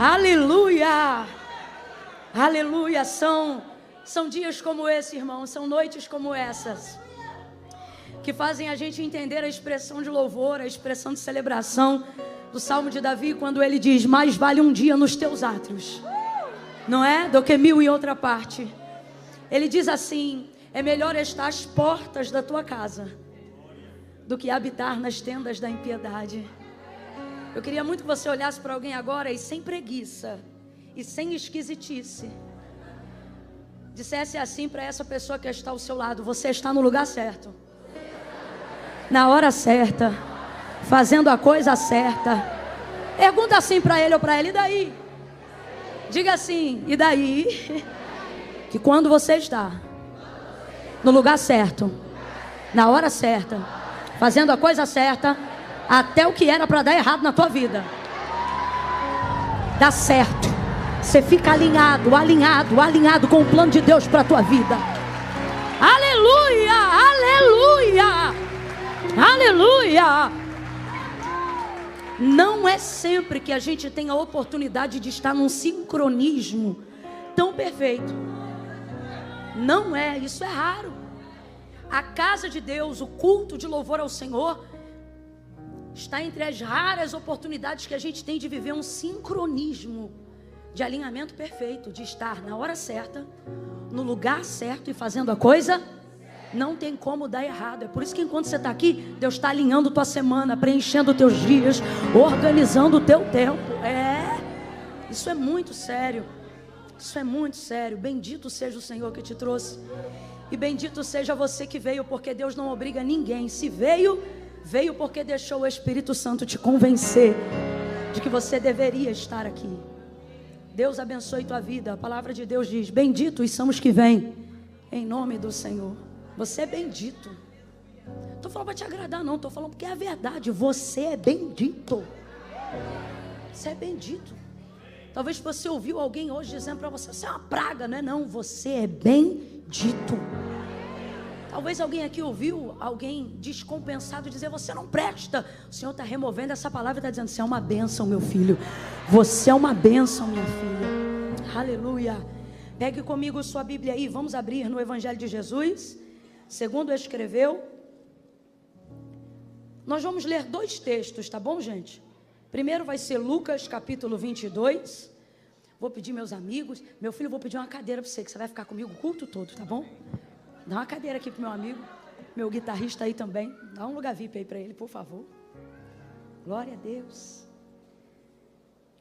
Aleluia! Aleluia! São dias como esse, irmão, são noites como essas, que fazem a gente entender a expressão de louvor, a expressão de celebração do Salmo de Davi, quando ele diz: mais vale um dia nos teus átrios, não é? Do que 1000 em outra parte. Ele diz assim: é melhor estar às portas da tua casa do que habitar nas tendas da impiedade. Eu queria muito que você olhasse para alguém agora e sem preguiça e sem esquisitice dissesse assim para essa pessoa que está ao seu lado: você está no lugar certo, na hora certa, fazendo a coisa certa. Pergunta assim para ele ou para ela: e daí? Diga assim: e daí? Que quando você está no lugar certo, na hora certa, fazendo a coisa certa, até o que era para dar errado na tua vida dá certo. Você fica alinhado com o plano de Deus para a tua vida. Aleluia, aleluia, aleluia. Não é sempre que a gente tem a oportunidade de estar num sincronismo tão perfeito. Não é, isso é raro. A casa de Deus, o culto de louvor ao Senhor, está entre as raras oportunidades que a gente tem de viver um sincronismo de alinhamento perfeito, de estar na hora certa, no lugar certo e fazendo a coisa. Não tem como dar errado. É por isso que enquanto você está aqui, Deus está alinhando tua semana, preenchendo teus dias, organizando o teu tempo. Isso é muito sério. Isso é muito sério. Bendito seja o Senhor que te trouxe. E bendito seja você que veio, porque Deus não obriga ninguém. Se veio, veio porque deixou o Espírito Santo te convencer de que você deveria estar aqui. Deus abençoe tua vida. A palavra de Deus diz: benditos são os que vêm em nome do Senhor. Você é bendito. Não estou falando para te agradar, não. Estou falando porque é a verdade. Você é bendito. Você é bendito. Talvez você ouviu alguém hoje dizendo para você: você é uma praga, não é? Não, você é bendito. Talvez alguém aqui ouviu alguém descompensado dizer: você não presta. O Senhor está removendo essa palavra e está dizendo: você é uma bênção, meu filho. Você é uma bênção, minha filha. Aleluia. Pegue comigo sua Bíblia aí. Vamos abrir no Evangelho de Jesus, segundo escreveu. Nós vamos ler 2 textos, tá bom, gente? Primeiro vai ser Lucas capítulo 22. Vou pedir meus amigos. Meu filho, vou pedir uma cadeira para você, que você vai ficar comigo o culto todo, tá bom? Dá uma cadeira aqui pro meu amigo, meu guitarrista aí também. Dá um lugar VIP aí para ele, por favor. Glória a Deus.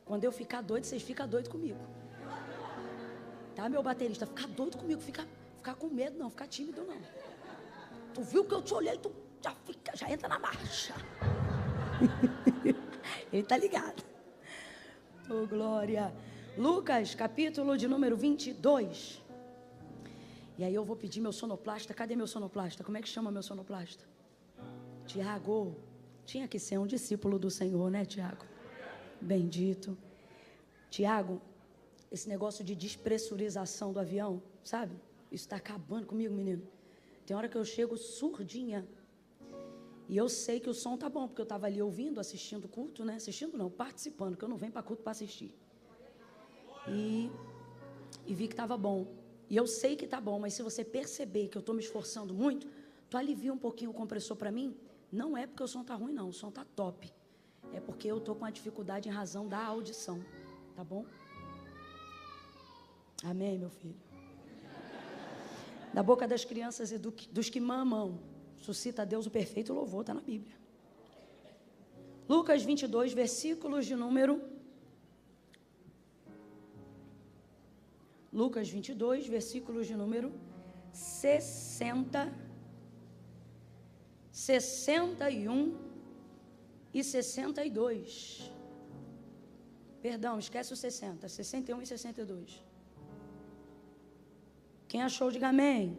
Quando eu ficar doido, vocês ficam doidos comigo. Tá, meu baterista? Ficar doido comigo, ficar com medo não, ficar tímido não. Tu viu que eu te olhei, tu já entra na marcha. Ele tá ligado. Oh, glória. Lucas, capítulo de número 22. E aí eu vou pedir meu sonoplasta. Cadê meu sonoplasta? Como é que chama meu sonoplasta? Tiago. Tinha que ser um discípulo do Senhor, né, Tiago? Bendito. Tiago, esse negócio de despressurização do avião, sabe? Isso está acabando comigo, menino. Tem hora que eu chego surdinha. E eu sei que o som tá bom, porque eu estava ali ouvindo, assistindo o culto, né? Assistindo não, participando, porque eu não venho para culto para assistir. E vi que estava bom. E eu sei que tá bom, mas se você perceber que eu estou me esforçando muito, tu alivia um pouquinho o compressor para mim. Não é porque o som tá ruim, não. O som tá top. É porque eu estou com a dificuldade em razão da audição. Tá bom? Amém, meu filho? Da boca das crianças e dos que mamam, suscita a Deus o perfeito louvor, está na Bíblia. Lucas 22, versículos de número... Lucas 22, versículos de número 60, 61 e 62. Perdão, esquece o 60, 61 e 62. Quem achou, diga amém. Amém.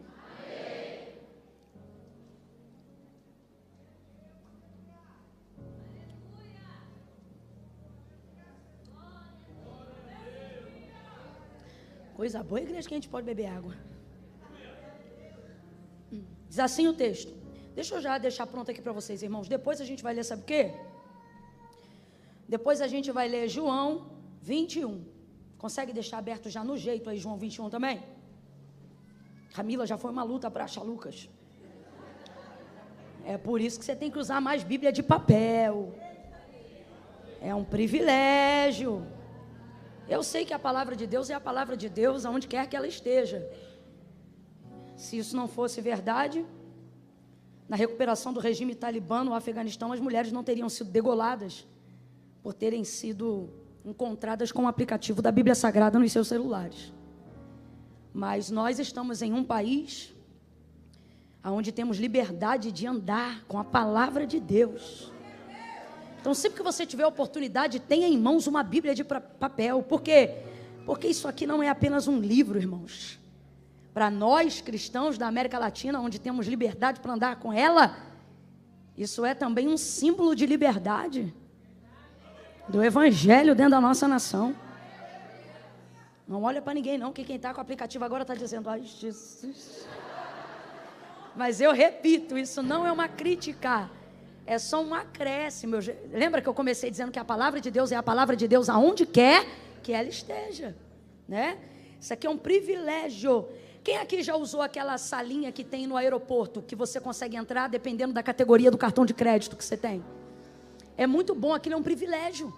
Coisa boa, igreja, que a gente pode beber água. Diz assim o texto. Deixa eu já deixar pronto aqui para vocês, irmãos. Depois a gente vai ler, sabe o quê? Depois a gente vai ler João, 21. Consegue deixar aberto já no jeito aí, João 21 também? Camila, já foi uma luta para achar Lucas. É por isso que você tem que usar mais Bíblia de papel. É um privilégio. Eu sei que a palavra de Deus é a palavra de Deus aonde quer que ela esteja. Se isso não fosse verdade, na recuperação do regime talibã no Afeganistão, as mulheres não teriam sido degoladas por terem sido encontradas com o aplicativo da Bíblia Sagrada nos seus celulares. Mas nós estamos em um país onde temos liberdade de andar com a palavra de Deus. Então, sempre que você tiver oportunidade, tenha em mãos uma Bíblia de papel. Por quê? Porque isso aqui não é apenas um livro, irmãos. Para nós, cristãos da América Latina, onde temos liberdade para andar com ela, isso é também um símbolo de liberdade do Evangelho dentro da nossa nação. Não olha para ninguém não, que quem está com o aplicativo agora está dizendo, ai Jesus. Mas eu repito, isso não é uma crítica, é só um acréscimo. Lembra que eu comecei dizendo que a palavra de Deus é a palavra de Deus aonde quer que ela esteja, né? Isso aqui é um privilégio. Quem aqui já usou aquela salinha que tem no aeroporto, que você consegue entrar dependendo da categoria do cartão de crédito que você tem? É muito bom, aquilo é um privilégio.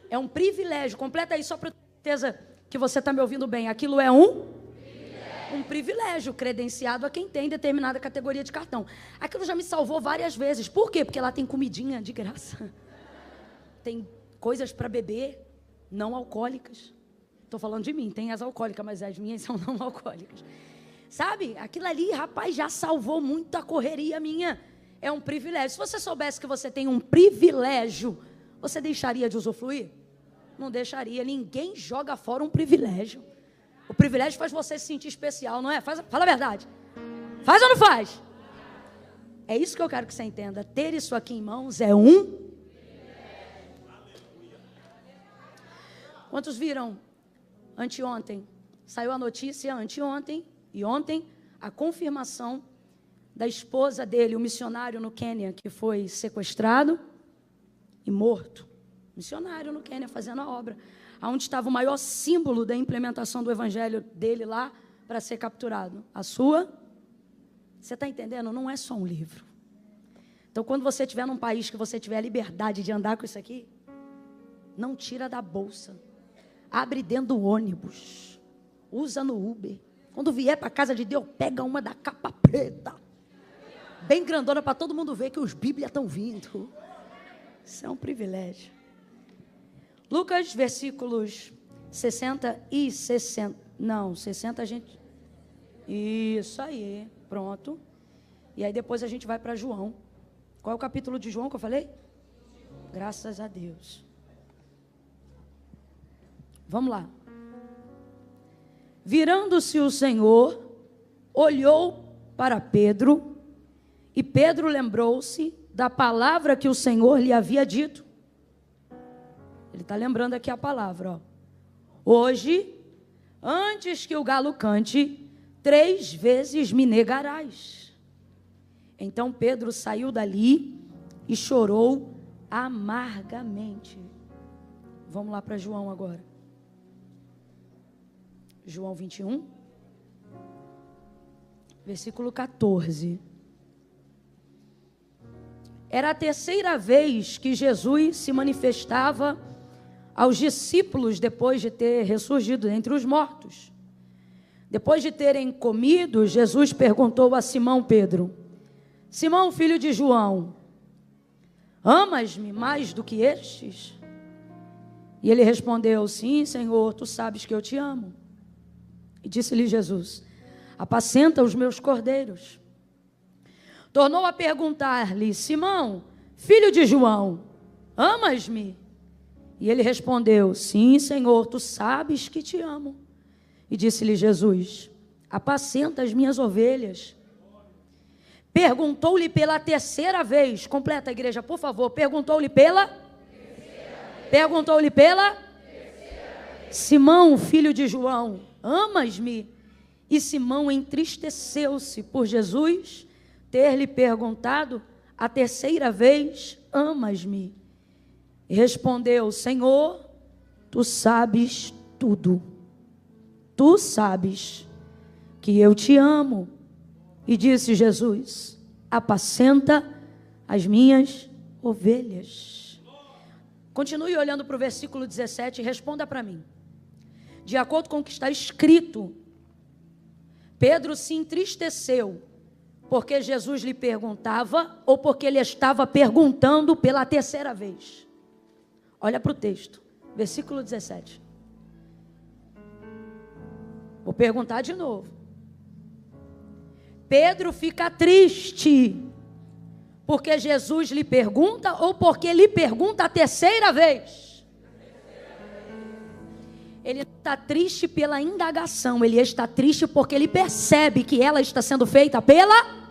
É um privilégio. Completa aí só para ter certeza que você está me ouvindo bem. Aquilo é um privilégio credenciado a quem tem determinada categoria de cartão. Aquilo já me salvou várias vezes. Por quê? Porque lá tem comidinha de graça. Tem coisas para beber não alcoólicas. Estou falando de mim, tem as alcoólicas, mas as minhas são não alcoólicas. Sabe? Aquilo ali, rapaz, já salvou muito a correria minha. É um privilégio. Se você soubesse que você tem um privilégio, você deixaria de usufruir? Não deixaria. Ninguém joga fora um privilégio. O privilégio faz você se sentir especial, não é? Fala a verdade. Faz ou não faz? É isso que eu quero que você entenda. Ter isso aqui em mãos é um... Quantos viram anteontem? Saiu a notícia anteontem e ontem a confirmação da esposa dele, o missionário no Quênia, que foi sequestrado e morto. Missionário no Quênia, fazendo a obra. Onde estava o maior símbolo da implementação do evangelho dele lá para ser capturado. A sua? Você está entendendo? Não é só um livro. Então, quando você estiver num país que você tiver a liberdade de andar com isso aqui, não tira da bolsa. Abre dentro do ônibus. Usa no Uber. Quando vier para a casa de Deus, pega uma da capa preta. Bem grandona para todo mundo ver que os Bíblias estão vindo. Isso é um privilégio. Lucas, versículos 60 e 60. Não, 60 a gente... Isso aí, pronto. E aí depois a gente vai para João. Qual é o capítulo de João que eu falei? Graças a Deus. Vamos lá. Virando-se o Senhor, olhou para Pedro, e Pedro lembrou-se da palavra que o Senhor lhe havia dito. Ele está lembrando aqui a palavra, ó. Hoje, antes que o galo cante, 3 vezes me negarás. Então Pedro saiu dali e chorou amargamente. Vamos lá para João agora. João 21, versículo 14. Era a 3ª vez que Jesus se manifestava aos discípulos depois de ter ressurgido entre os mortos. Depois de terem comido, Jesus perguntou a Simão Pedro: Simão, filho de João, amas-me mais do que estes? E ele respondeu: sim, Senhor, tu sabes que eu te amo. E disse-lhe Jesus: apacenta os meus cordeiros. Tornou a perguntar-lhe: Simão, filho de João, amas-me? E ele respondeu: sim, Senhor, tu sabes que te amo. E disse-lhe Jesus: apacenta as minhas ovelhas. Perguntou-lhe pela 3ª vez. Completa a igreja, por favor. Perguntou-lhe pela? Perguntou-lhe pela? Simão, filho de João, amas-me? E Simão entristeceu-se por Jesus ter lhe perguntado a 3ª vez: amas-me? E respondeu: Senhor, tu sabes tudo. Tu sabes que eu te amo. E disse Jesus: apacenta as minhas ovelhas. Continue olhando para o versículo 17 e responda para mim. De acordo com o que está escrito, Pedro se entristeceu porque Jesus lhe perguntava ou porque ele estava perguntando pela terceira vez. Olha para o texto, versículo 17. Vou perguntar de novo. Pedro fica triste porque Jesus lhe pergunta ou porque lhe pergunta a terceira vez? Ele está triste pela indagação, ele está triste porque ele percebe que ela está sendo feita pela...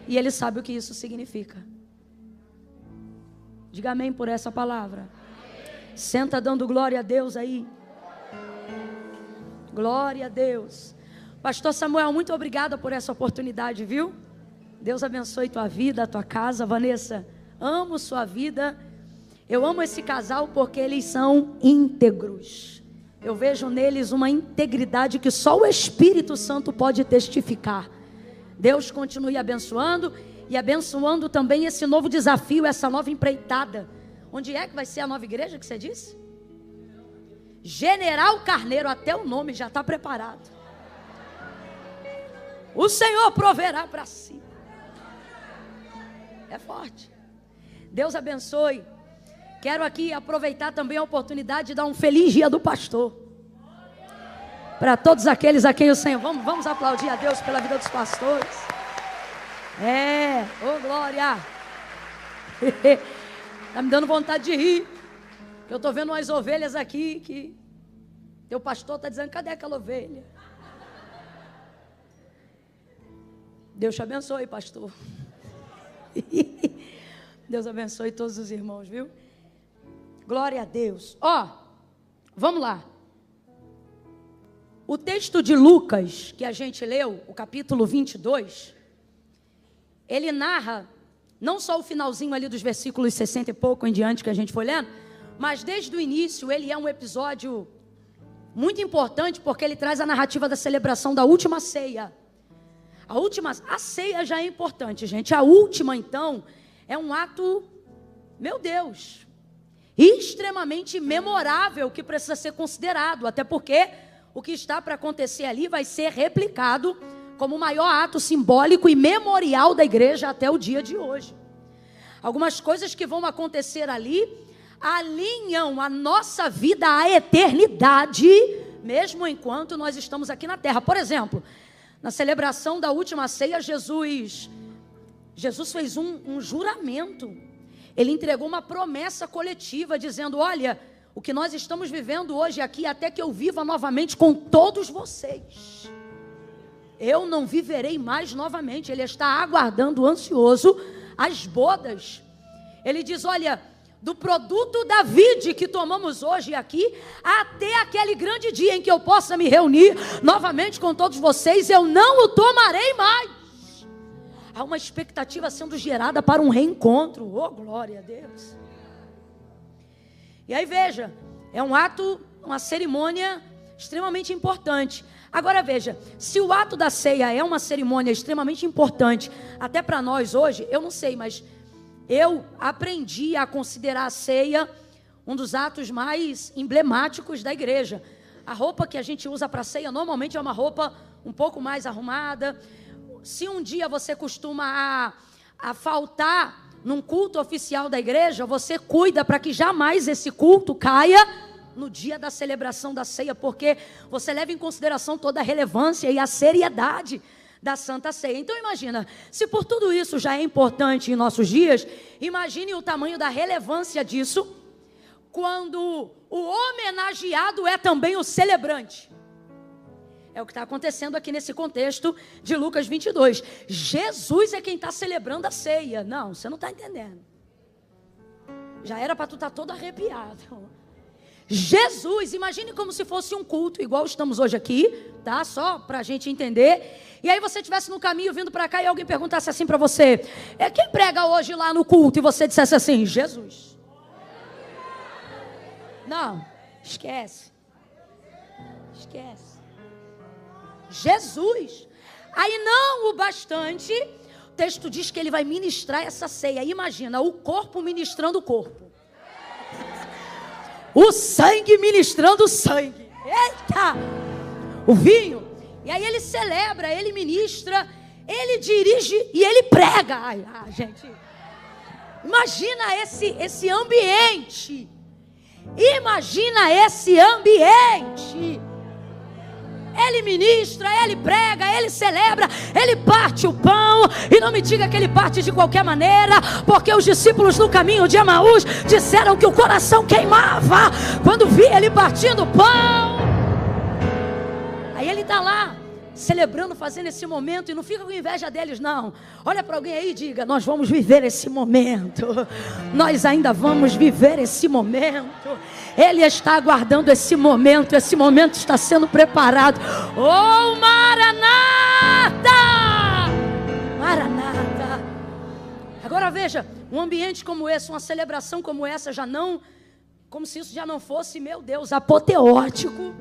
E ele sabe o que isso significa. Diga amém por essa palavra. Amém. Senta dando glória a Deus aí. Glória a Deus. Pastor Samuel, muito obrigada por essa oportunidade, viu? Deus abençoe tua vida, a tua casa. Vanessa, amo sua vida. Eu amo esse casal porque eles são íntegros. Eu vejo neles uma integridade que só o Espírito Santo pode testificar. Deus continue abençoando e abençoando também esse novo desafio, essa nova empreitada. Onde é que vai ser a nova igreja que você disse? General Carneiro, até o nome já está preparado. O Senhor proverá para si. É forte. Deus abençoe. Quero aqui aproveitar também a oportunidade de dar um feliz dia do pastor. Para todos aqueles a quem o Senhor... Vamos aplaudir a Deus pela vida dos pastores. Ô glória. Está me dando vontade de rir. Eu estou vendo umas ovelhas aqui que... Teu pastor está dizendo, cadê aquela ovelha? Deus te abençoe, pastor. Deus abençoe todos os irmãos, viu? Glória a Deus. Vamos lá. O texto de Lucas, que a gente leu, o capítulo 22, ele narra, não só o finalzinho ali dos versículos 60 e pouco em diante que a gente foi lendo, mas desde o início ele é um episódio muito importante, porque ele traz a narrativa da celebração da última ceia. A ceia já é importante, gente. A última, então, é um ato, meu Deus, extremamente memorável, que precisa ser considerado, até porque o que está para acontecer ali vai ser replicado como o maior ato simbólico e memorial da igreja até o dia de hoje. Algumas coisas que vão acontecer ali alinham a nossa vida à eternidade, mesmo enquanto nós estamos aqui na terra. Por exemplo, na celebração da última ceia, Jesus fez um juramento. Ele entregou uma promessa coletiva, dizendo, olha, o que nós estamos vivendo hoje aqui, até que eu viva novamente com todos vocês, eu não viverei mais novamente. Ele está aguardando, ansioso, as bodas. Ele diz, olha, do produto da vide que tomamos hoje aqui, até aquele grande dia em que eu possa me reunir novamente com todos vocês, eu não o tomarei mais. Há uma expectativa sendo gerada para um reencontro. Oh, glória a Deus. E aí veja, é um ato, uma cerimônia extremamente importante. Agora veja, se o ato da ceia é uma cerimônia extremamente importante, até para nós hoje, eu não sei, mas eu aprendi a considerar a ceia um dos atos mais emblemáticos da igreja. A roupa que a gente usa para a ceia normalmente é uma roupa um pouco mais arrumada. Se um dia você costuma a faltar num culto oficial da igreja, você cuida para que jamais esse culto caia no dia da celebração da ceia, porque você leva em consideração toda a relevância e a seriedade da Santa Ceia. Então imagina, se por tudo isso já é importante em nossos dias, imagine o tamanho da relevância disso, quando o homenageado é também o celebrante. É o que está acontecendo aqui nesse contexto de Lucas 22. Jesus é quem está celebrando a ceia. Não, você não está entendendo. Já era para tu estar todo arrepiado. Jesus, imagine como se fosse um culto, igual estamos hoje aqui, tá? Só para a gente entender. E aí você estivesse no caminho vindo para cá e alguém perguntasse assim para você, quem prega hoje lá no culto? E você dissesse assim, Jesus. Não, Esquece. Esquece. Jesus. Aí não o bastante, o texto diz que ele vai ministrar essa ceia. Imagina, o corpo ministrando o corpo. O sangue ministrando o sangue. Eita! O vinho. E aí ele celebra, ele ministra, ele dirige e ele prega. Ai, gente. Imagina esse ambiente. Imagina esse ambiente. Ele ministra, ele prega, ele celebra, ele parte o pão. E não me diga que ele parte de qualquer maneira, porque os discípulos no caminho de Emaús disseram que o coração queimava quando via ele partindo o pão. Aí ele está lá, celebrando, fazendo esse momento. E não fica com inveja deles, não. Olha para alguém aí e diga: nós vamos viver esse momento. Nós ainda vamos viver esse momento. Ele está aguardando esse momento. Esse momento está sendo preparado. Oh, Maranata! Maranata! Agora veja, um ambiente como esse, uma celebração como essa, já não, como se isso já não fosse, meu Deus, apoteótico.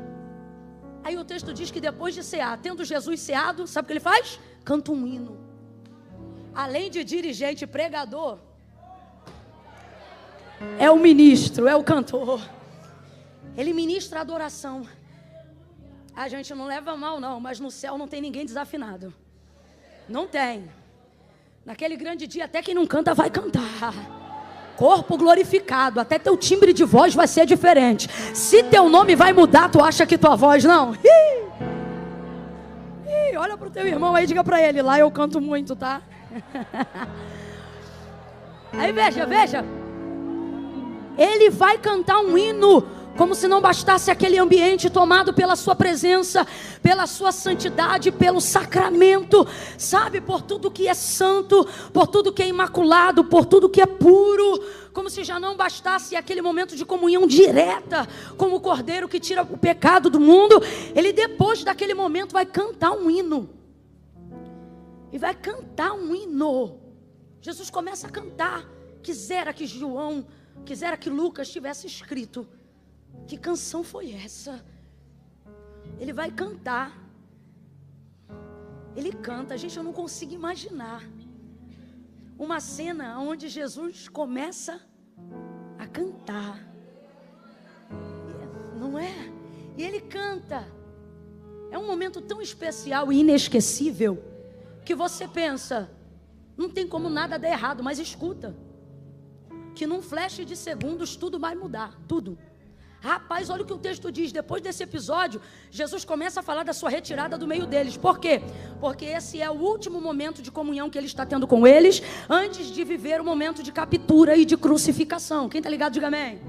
Aí o texto diz que depois de cear, tendo Jesus ceado, sabe o que ele faz? Canta um hino. Além de dirigente e pregador, é o ministro, é o cantor. Ele ministra a adoração. A gente não leva mal não, mas no céu não tem ninguém desafinado. Não tem. Naquele grande dia até quem não canta vai cantar. Corpo glorificado, até teu timbre de voz vai ser diferente. Se teu nome vai mudar, tu acha que tua voz não? Olha pro teu irmão aí e diga pra ele: lá eu canto muito, tá? Aí veja. Ele vai cantar um hino, como se não bastasse aquele ambiente tomado pela sua presença, pela sua santidade, pelo sacramento, sabe, por tudo que é santo, por tudo que é imaculado, por tudo que é puro, como se já não bastasse aquele momento de comunhão direta, como o cordeiro que tira o pecado do mundo. Ele depois daquele momento vai cantar um hino, e vai cantar um hino. Jesus começa a cantar. Quisera que João, quisera que Lucas tivesse escrito. Que canção foi essa? Ele vai cantar. Ele canta. Gente, eu não consigo imaginar uma cena onde Jesus começa a cantar. Não é? E ele canta. É um momento tão especial e inesquecível que você pensa, não tem como nada dar errado, mas escuta, que num flash de segundos tudo vai mudar, tudo. Rapaz, olha o que o texto diz. Depois desse episódio, Jesus começa a falar da sua retirada do meio deles. Por quê? Porque esse é o último momento de comunhão que ele está tendo com eles, antes de viver o momento de captura e de crucificação. Quem está ligado, diga amém.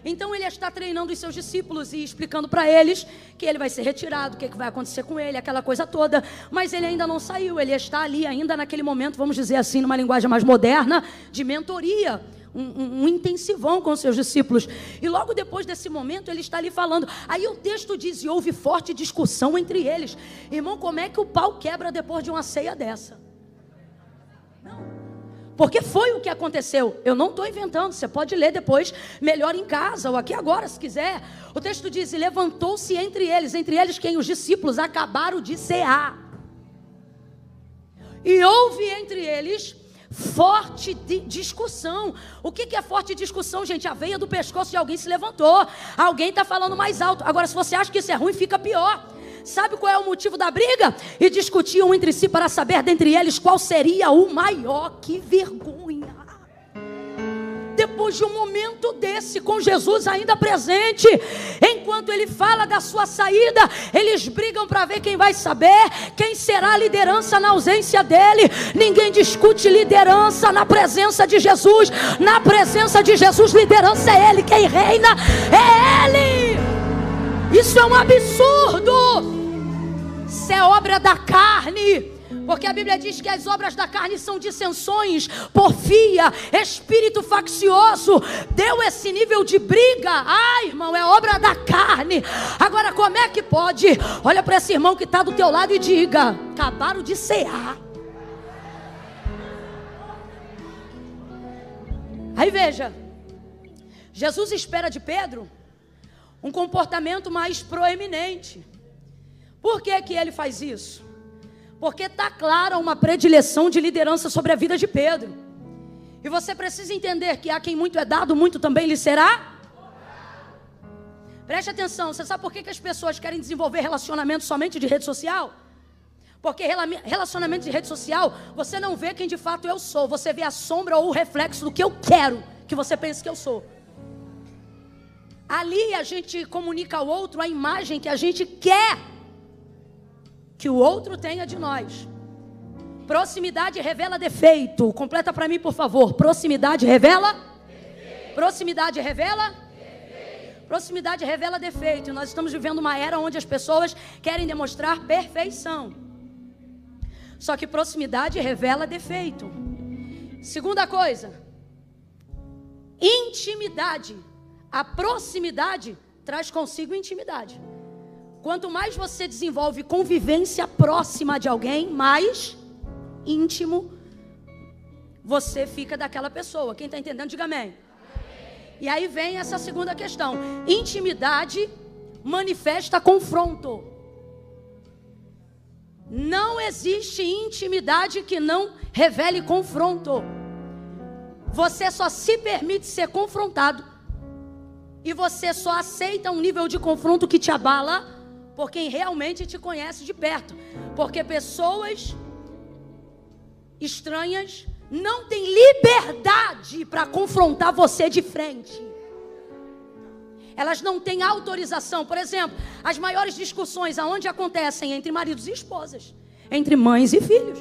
Então ele está treinando os seus discípulos e explicando para eles que ele vai ser retirado, o que vai acontecer com ele, aquela coisa toda. Mas ele ainda não saiu, ele está ali ainda naquele momento, vamos dizer assim, numa linguagem mais moderna, de mentoria. Um intensivão com os seus discípulos. E logo depois desse momento ele está ali falando. Aí o texto diz: e houve forte discussão entre eles. Irmão, como é que o pau quebra depois de uma ceia dessa? Não. Porque foi o que aconteceu. Eu não estou inventando, você pode ler depois, melhor em casa ou aqui agora se quiser. O texto diz: e levantou-se entre eles quem? Os discípulos acabaram de cear. E houve entre eles forte discussão. O que é forte discussão, gente? A veia do pescoço de alguém se levantou. Alguém está falando mais alto. Agora, se você acha que isso é ruim, fica pior. Sabe qual é o motivo da briga? E discutiam entre si para saber dentre eles qual seria o maior. Que vergonha! Depois de um momento desse, com Jesus ainda presente, enquanto ele fala da sua saída, eles brigam para ver quem vai saber, quem será a liderança na ausência dele. Ninguém discute liderança na presença de Jesus. Na presença de Jesus, liderança é ele. Quem reina é ele. Isso é um absurdo. Isso é obra da carne. Porque a Bíblia diz que as obras da carne são dissensões, porfia, espírito faccioso. Deu esse nível de briga. Ai, irmão, é obra da carne. Agora, como é que pode? Olha para esse irmão que está do teu lado e diga: acabaram de cear. Aí veja, Jesus espera de Pedro um comportamento mais proeminente. Por que que ele faz isso? Porque está clara uma predileção de liderança sobre a vida de Pedro. E você precisa entender que a quem muito é dado, muito também lhe será. Preste atenção, você sabe por que as pessoas querem desenvolver relacionamento somente de rede social? Porque relacionamento de rede social, você não vê quem de fato eu sou, você vê a sombra ou o reflexo do que eu quero que você pense que eu sou. Ali a gente comunica ao outro a imagem que a gente quer que o outro tenha de nós. Proximidade revela defeito. Completa para mim, por favor. Proximidade revela defeito. Proximidade revela defeito. Proximidade revela defeito. Nós estamos vivendo uma era onde as pessoas querem demonstrar perfeição. Só que proximidade revela defeito. Segunda coisa, intimidade. A proximidade traz consigo intimidade. Quanto mais você desenvolve convivência próxima de alguém, mais íntimo você fica daquela pessoa. Quem está entendendo, diga amém. E aí vem essa segunda questão. Intimidade manifesta confronto. Não existe intimidade que não revele confronto. Você só se permite ser confrontado e você só aceita um nível de confronto que te abala por quem realmente te conhece de perto. Porque pessoas estranhas não têm liberdade para confrontar você de frente. Elas não têm autorização. Por exemplo, as maiores discussões aonde acontecem entre maridos e esposas, entre mães e filhos.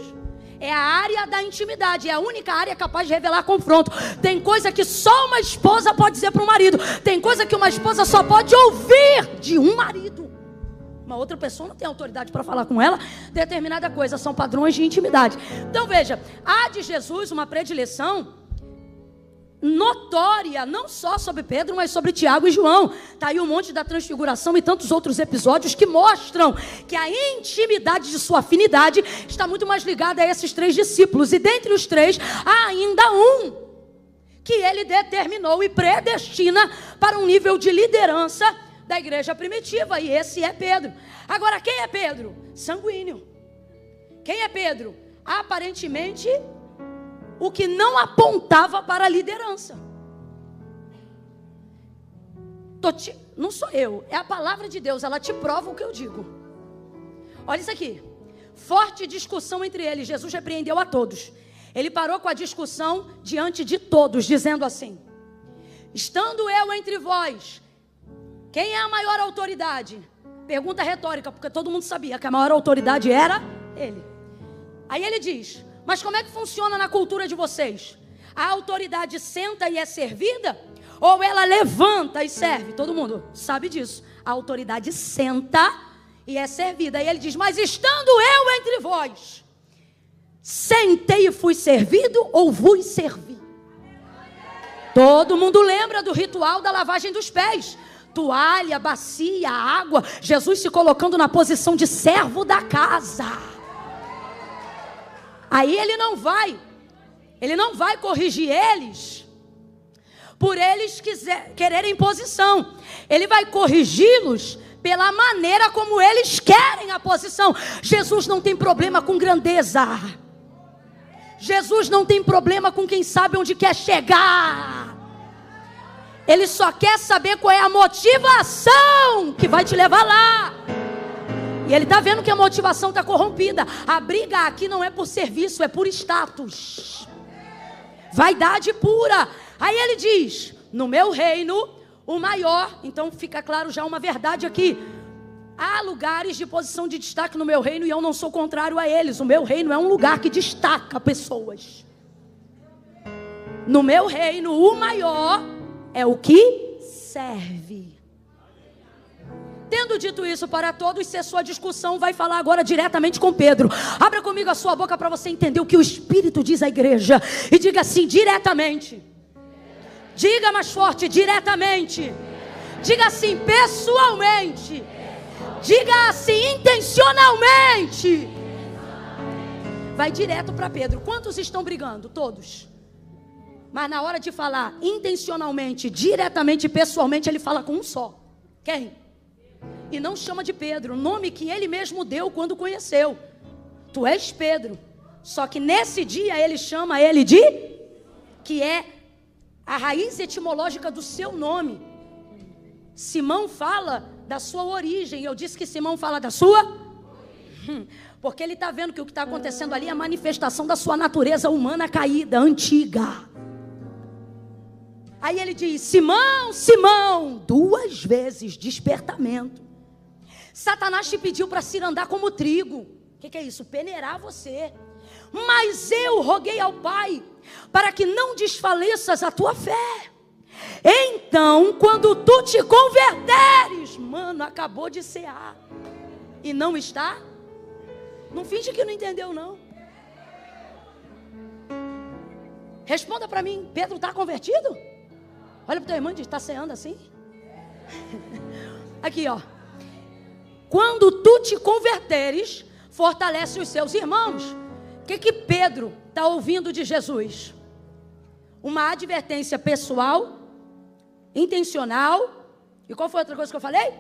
É a área da intimidade, é a única área capaz de revelar confronto. Tem coisa que só uma esposa pode dizer para o marido. Tem coisa que uma esposa só pode ouvir de um marido. Uma outra pessoa não tem autoridade para falar com ela determinada coisa. São padrões de intimidade. Então veja, há de Jesus uma predileção notória, não só sobre Pedro, mas sobre Tiago e João. Está aí um monte da transfiguração e tantos outros episódios que mostram que a intimidade de sua afinidade está muito mais ligada a esses três discípulos. E dentre os três, há ainda um que ele determinou e predestina para um nível de liderança da igreja primitiva, e esse é Pedro. Agora, quem é Pedro? Sanguíneo. Quem é Pedro? Aparentemente o que não apontava para a liderança. Não sou eu, é a palavra de Deus, ela te prova o que eu digo. Olha isso aqui. Forte discussão entre eles, Jesus repreendeu a todos. Ele parou com a discussão diante de todos, dizendo assim: estando eu entre vós, quem é a maior autoridade? Pergunta retórica, porque todo mundo sabia que a maior autoridade era ele. Aí ele diz: mas como é que funciona na cultura de vocês? A autoridade senta e é servida? Ou ela levanta e serve? Todo mundo sabe disso. A autoridade senta e é servida. E ele diz: mas estando eu entre vós, sentei e fui servido ou vos servi? Todo mundo lembra do ritual da lavagem dos pés. Toalha, bacia, água. Jesus se colocando na posição de servo da casa. Aí ele não vai corrigir eles por eles quererem posição. Ele vai corrigi-los pela maneira como eles querem a posição. Jesus não tem problema com grandeza. Jesus não tem problema com quem sabe onde quer chegar. Ele só quer saber qual é a motivação que vai te levar lá. E ele está vendo que a motivação está corrompida. A briga aqui não é por serviço, é por status. Vaidade pura. Aí ele diz: no meu reino, o maior. Então fica claro já uma verdade aqui. Há lugares de posição de destaque no meu reino e eu não sou contrário a eles. O meu reino é um lugar que destaca pessoas. No meu reino, o maior é o que serve. Tendo dito isso para todos, se a sua discussão vai falar agora diretamente com Pedro. Abra comigo a sua boca para você entender o que o Espírito diz à igreja. E diga assim: diretamente. Diga mais forte: diretamente. Diga assim: pessoalmente. Diga assim: intencionalmente. Vai direto para Pedro. Quantos estão brigando? Todos. Mas na hora de falar intencionalmente, diretamente, pessoalmente, ele fala com um só. Quem? E não chama de Pedro, o nome que ele mesmo deu quando conheceu. Tu és Pedro. Só que nesse dia ele chama ele de, que é a raiz etimológica do seu nome. Simão fala da sua origem. Eu disse que Simão fala da sua? Porque ele está vendo que o que está acontecendo ali é a manifestação da sua natureza humana caída, antiga. Aí ele diz: Simão, Simão, 2 vezes despertamento. Satanás te pediu para se andar como trigo. O que é isso? Peneirar você. Mas eu roguei ao Pai para que não desfaleças a tua fé. Então, quando tu te converteres, mano, acabou de cear e não está? Não finge que não entendeu, não. Responda para mim, Pedro está convertido? Olha para o teu irmão e diz: está ceando assim? Aqui, ó. Quando tu te converteres, fortalece os seus irmãos. O que Pedro está ouvindo de Jesus? Uma advertência pessoal, intencional. E qual foi a outra coisa que eu falei?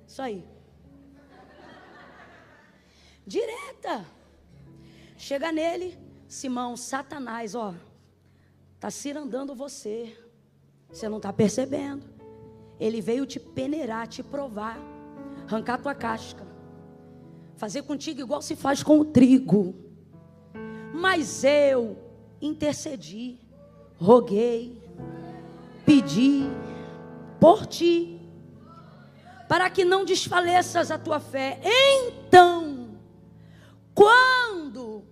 Isso aí. Direta. Chega nele: Simão, Satanás, ó, está cirandando você. Você não está percebendo. Ele veio te peneirar, te provar, arrancar tua casca, fazer contigo igual se faz com o trigo. Mas eu intercedi, roguei, pedi por ti, para que não desfaleças a tua fé. Então, quando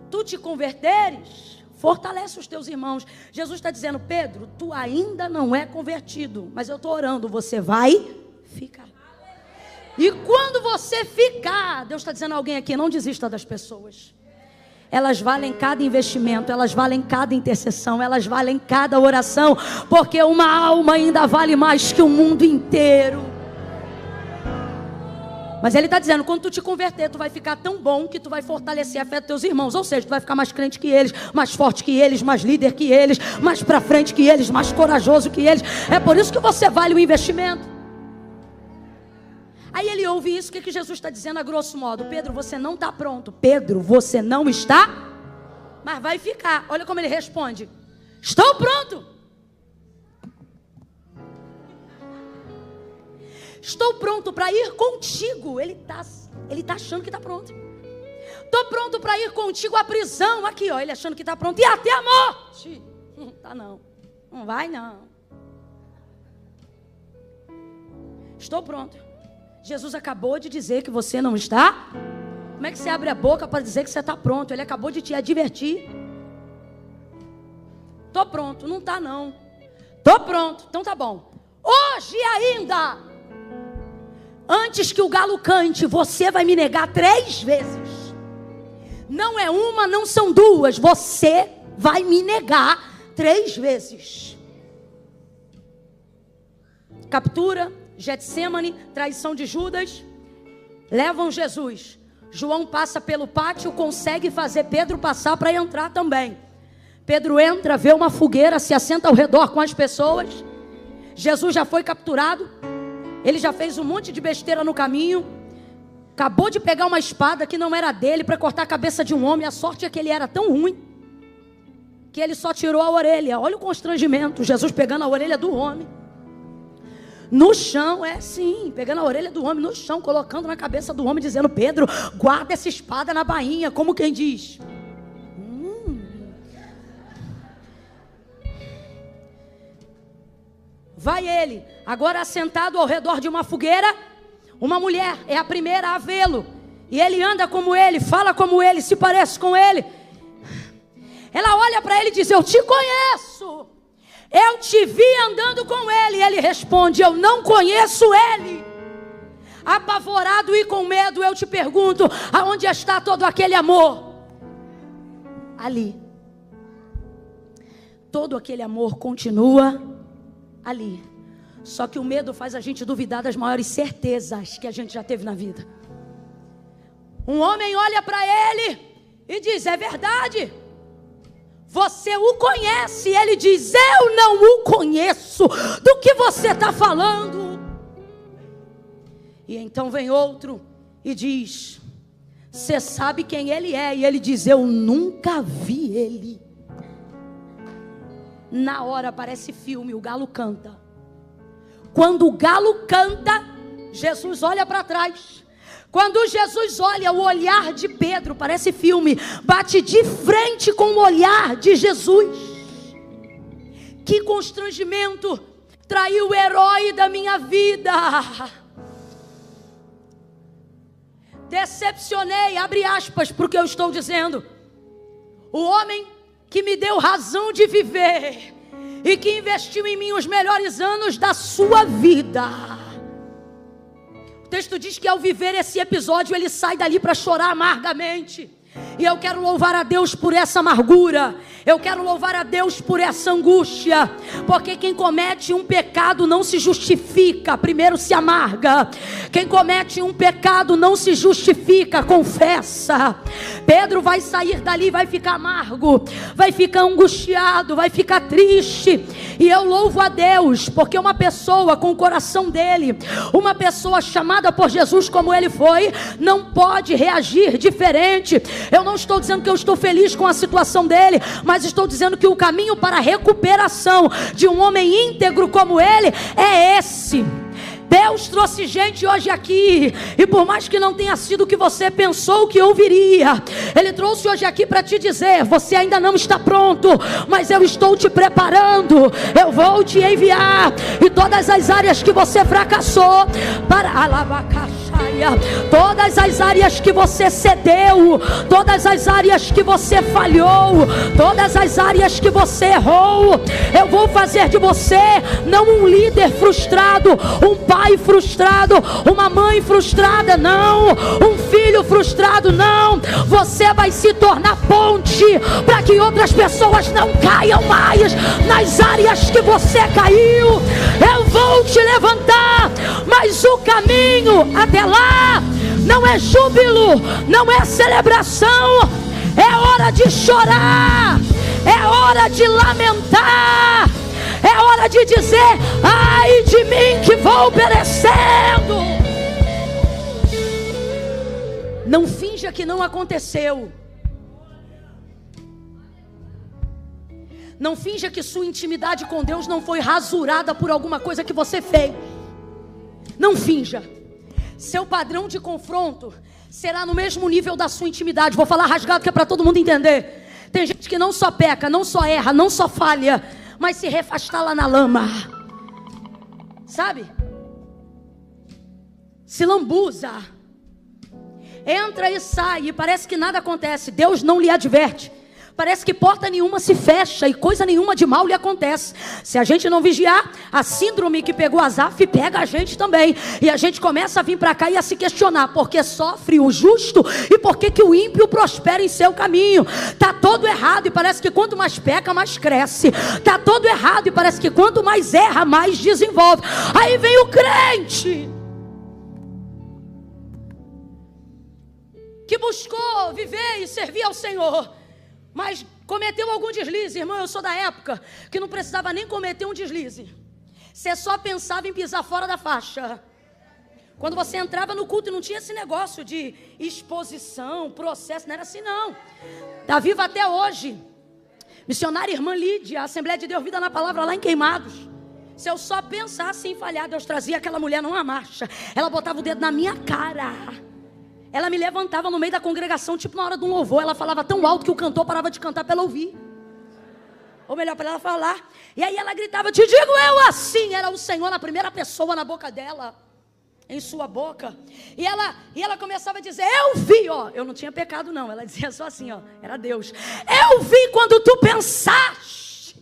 tu te converteres, fortalece os teus irmãos. Jesus está dizendo: Pedro, tu ainda não é convertido, mas eu estou orando, você vai ficar. E quando você ficar, Deus está dizendo a alguém aqui: não desista das pessoas. Elas valem cada investimento, elas valem cada intercessão, elas valem cada oração, porque uma alma ainda vale mais que o mundo inteiro. Mas ele está dizendo: quando tu te converter, tu vai ficar tão bom que tu vai fortalecer a fé dos teus irmãos. Ou seja, tu vai ficar mais crente que eles, mais forte que eles, mais líder que eles, mais para frente que eles, mais corajoso que eles. É por isso que você vale o investimento. Aí ele ouve isso. O que Jesus está dizendo a grosso modo? Pedro, você não está pronto. Pedro, você não está, mas vai ficar. Olha como ele responde: estou pronto. Estou pronto para ir contigo. Ele tá achando que está pronto. Estou pronto para ir contigo à prisão. Aqui, ó, ele achando que está pronto. E até a morte. Tá não. Não vai não. Estou pronto. Jesus acabou de dizer que você não está. Como é que você abre a boca para dizer que você está pronto? Ele acabou de te advertir. Estou pronto. Não está não. Estou pronto. Então tá bom. Hoje ainda, antes que o galo cante, você vai me negar 3 vezes. Não é uma, não são 2. Você vai me negar 3 vezes. Captura, Getsêmani, traição de Judas. Levam Jesus. João passa pelo pátio, consegue fazer Pedro passar para entrar também. Pedro entra, vê uma fogueira, se assenta ao redor com as pessoas. Jesus já foi capturado. Ele já fez um monte de besteira no caminho. Acabou de pegar uma espada que não era dele para cortar a cabeça de um homem. A sorte é que ele era tão ruim que ele só tirou a orelha. Olha o constrangimento. Jesus pegando a orelha do homem no chão, pegando a orelha do homem no chão, colocando na cabeça do homem, dizendo: Pedro, guarda essa espada na bainha. Como quem diz: vai ele, agora assentado ao redor de uma fogueira, uma mulher, é a primeira a vê-lo, e ele anda como ele, fala como ele, se parece com ele. Ela olha para ele e diz: eu te conheço, eu te vi andando com ele. E ele responde: eu não conheço ele. Apavorado e com medo, eu te pergunto: aonde está todo aquele amor? Ali. Todo aquele amor continua ali. Só que o medo faz a gente duvidar das maiores certezas que a gente já teve na vida. Um homem olha para ele e diz: é verdade, você o conhece. E ele diz: eu não o conheço. Do que você está falando? E então vem outro e diz: você sabe quem ele é? E ele diz: eu nunca vi ele. Na hora parece filme, o galo canta. Quando o galo canta, Jesus olha para trás. Quando Jesus olha, o olhar de Pedro, parece filme, bate de frente com o olhar de Jesus. Que constrangimento! Traiu o herói da minha vida. Decepcionei, abre aspas para o que eu estou dizendo. O homem que me deu razão de viver e que investiu em mim os melhores anos da sua vida. O texto diz que ao viver esse episódio, ele sai dali para chorar amargamente. E eu quero louvar a Deus por essa amargura. Eu quero louvar a Deus por essa angústia. Porque quem comete um pecado não se justifica, primeiro se amarga. Quem comete um pecado não se justifica, confessa. Pedro vai sair dali, vai ficar amargo, vai ficar angustiado, vai ficar triste. E eu louvo a Deus, porque uma pessoa com o coração dele, uma pessoa chamada por Jesus como ele foi, não pode reagir diferente. Eu não estou dizendo que eu estou feliz com a situação dele, mas estou dizendo que o caminho para a recuperação de um homem íntegro como ele é esse. Deus trouxe gente hoje aqui, e por mais que não tenha sido o que você pensou que ouviria, Ele trouxe hoje aqui para te dizer: você ainda não está pronto, mas eu estou te preparando, eu vou te enviar. E todas as áreas que você fracassou, para todas as áreas que você cedeu, todas as áreas que você falhou, todas as áreas que você errou, eu vou fazer de você não um líder frustrado, um pai frustrado, uma mãe frustrada, não, um filho frustrado, não. Você vai se tornar ponte para que outras pessoas não caiam mais nas áreas que você caiu. Eu vou te levantar, mas o caminho até lá não é júbilo, não é celebração, é hora de chorar, é hora de lamentar, é hora de dizer: ai de mim que vou perecendo. Não finja que não aconteceu. Não finja que sua intimidade com Deus não foi rasurada por alguma coisa que você fez. Não finja. Seu padrão de confronto será no mesmo nível da sua intimidade. Vou falar rasgado que é para todo mundo entender. Tem gente que não só peca, não só erra, não só falha, mas se refasta lá na lama. Sabe? Se lambuza. Entra e sai e parece que nada acontece. Deus não lhe adverte. Parece que porta nenhuma se fecha e coisa nenhuma de mal lhe acontece. Se a gente não vigiar, a síndrome que pegou Asaf pega a gente também. E a gente começa a vir para cá e a se questionar: por que sofre o justo e por que o ímpio prospera em seu caminho? Está todo errado e parece que quanto mais peca, mais cresce. Está todo errado e parece que quanto mais erra, mais desenvolve. Aí vem o crente que buscou viver e servir ao Senhor, mas cometeu algum deslize. Irmão, eu sou da época que não precisava nem cometer um deslize. Você só pensava em pisar fora da faixa. Quando você entrava no culto, não tinha esse negócio de exposição, processo, não era assim não. Está vivo até hoje. Missionária irmã Lídia, Assembleia de Deus Vida na Palavra lá em Queimados. Se eu só pensasse em falhar, Deus trazia aquela mulher numa marcha. Ela botava o dedo na minha cara. Ela me levantava no meio da congregação, tipo na hora de um louvor. Ela falava tão alto que o cantor parava de cantar para ela ouvir. Ou melhor, para ela falar. E aí ela gritava: te digo eu assim. Era o Senhor na primeira pessoa na boca dela, em sua boca. E ela começava a dizer: eu vi, ó. Eu não tinha pecado não. Ela dizia só assim, ó. Era Deus. Eu vi quando tu pensaste.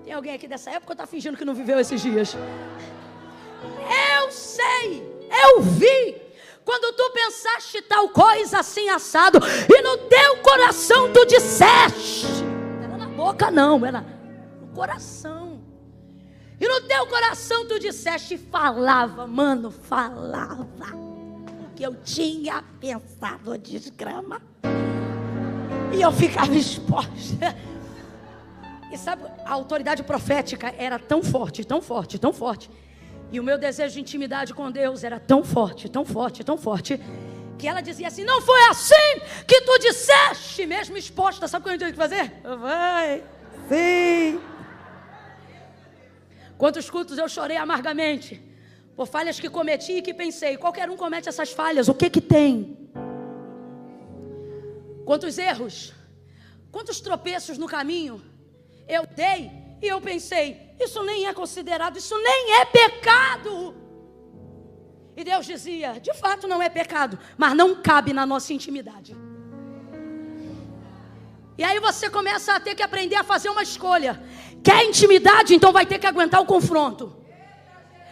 Tem alguém aqui dessa época ou está fingindo que não viveu esses dias? Eu sei, eu vi quando tu pensaste tal coisa assim assado, e no teu coração tu disseste. Era na boca não, era no coração. E no teu coração tu disseste, falava, mano, falava o que eu tinha pensado, desgrama. E eu ficava exposta. E sabe, a autoridade profética era tão forte, tão forte, tão forte. E o meu desejo de intimidade com Deus era tão forte, tão forte, tão forte, que ela dizia assim: não foi assim que tu disseste, mesmo exposta. Sabe o que eu tinha que fazer? Vai, sim. Quantos cultos eu chorei amargamente por falhas que cometi e que pensei: qualquer um comete essas falhas, o que que tem? Quantos erros, quantos tropeços no caminho eu dei e eu pensei: isso nem é considerado, isso nem é pecado. E Deus dizia: de fato não é pecado, mas não cabe na nossa intimidade. E aí você começa a ter que aprender a fazer uma escolha. Quer intimidade? Então vai ter que aguentar o confronto.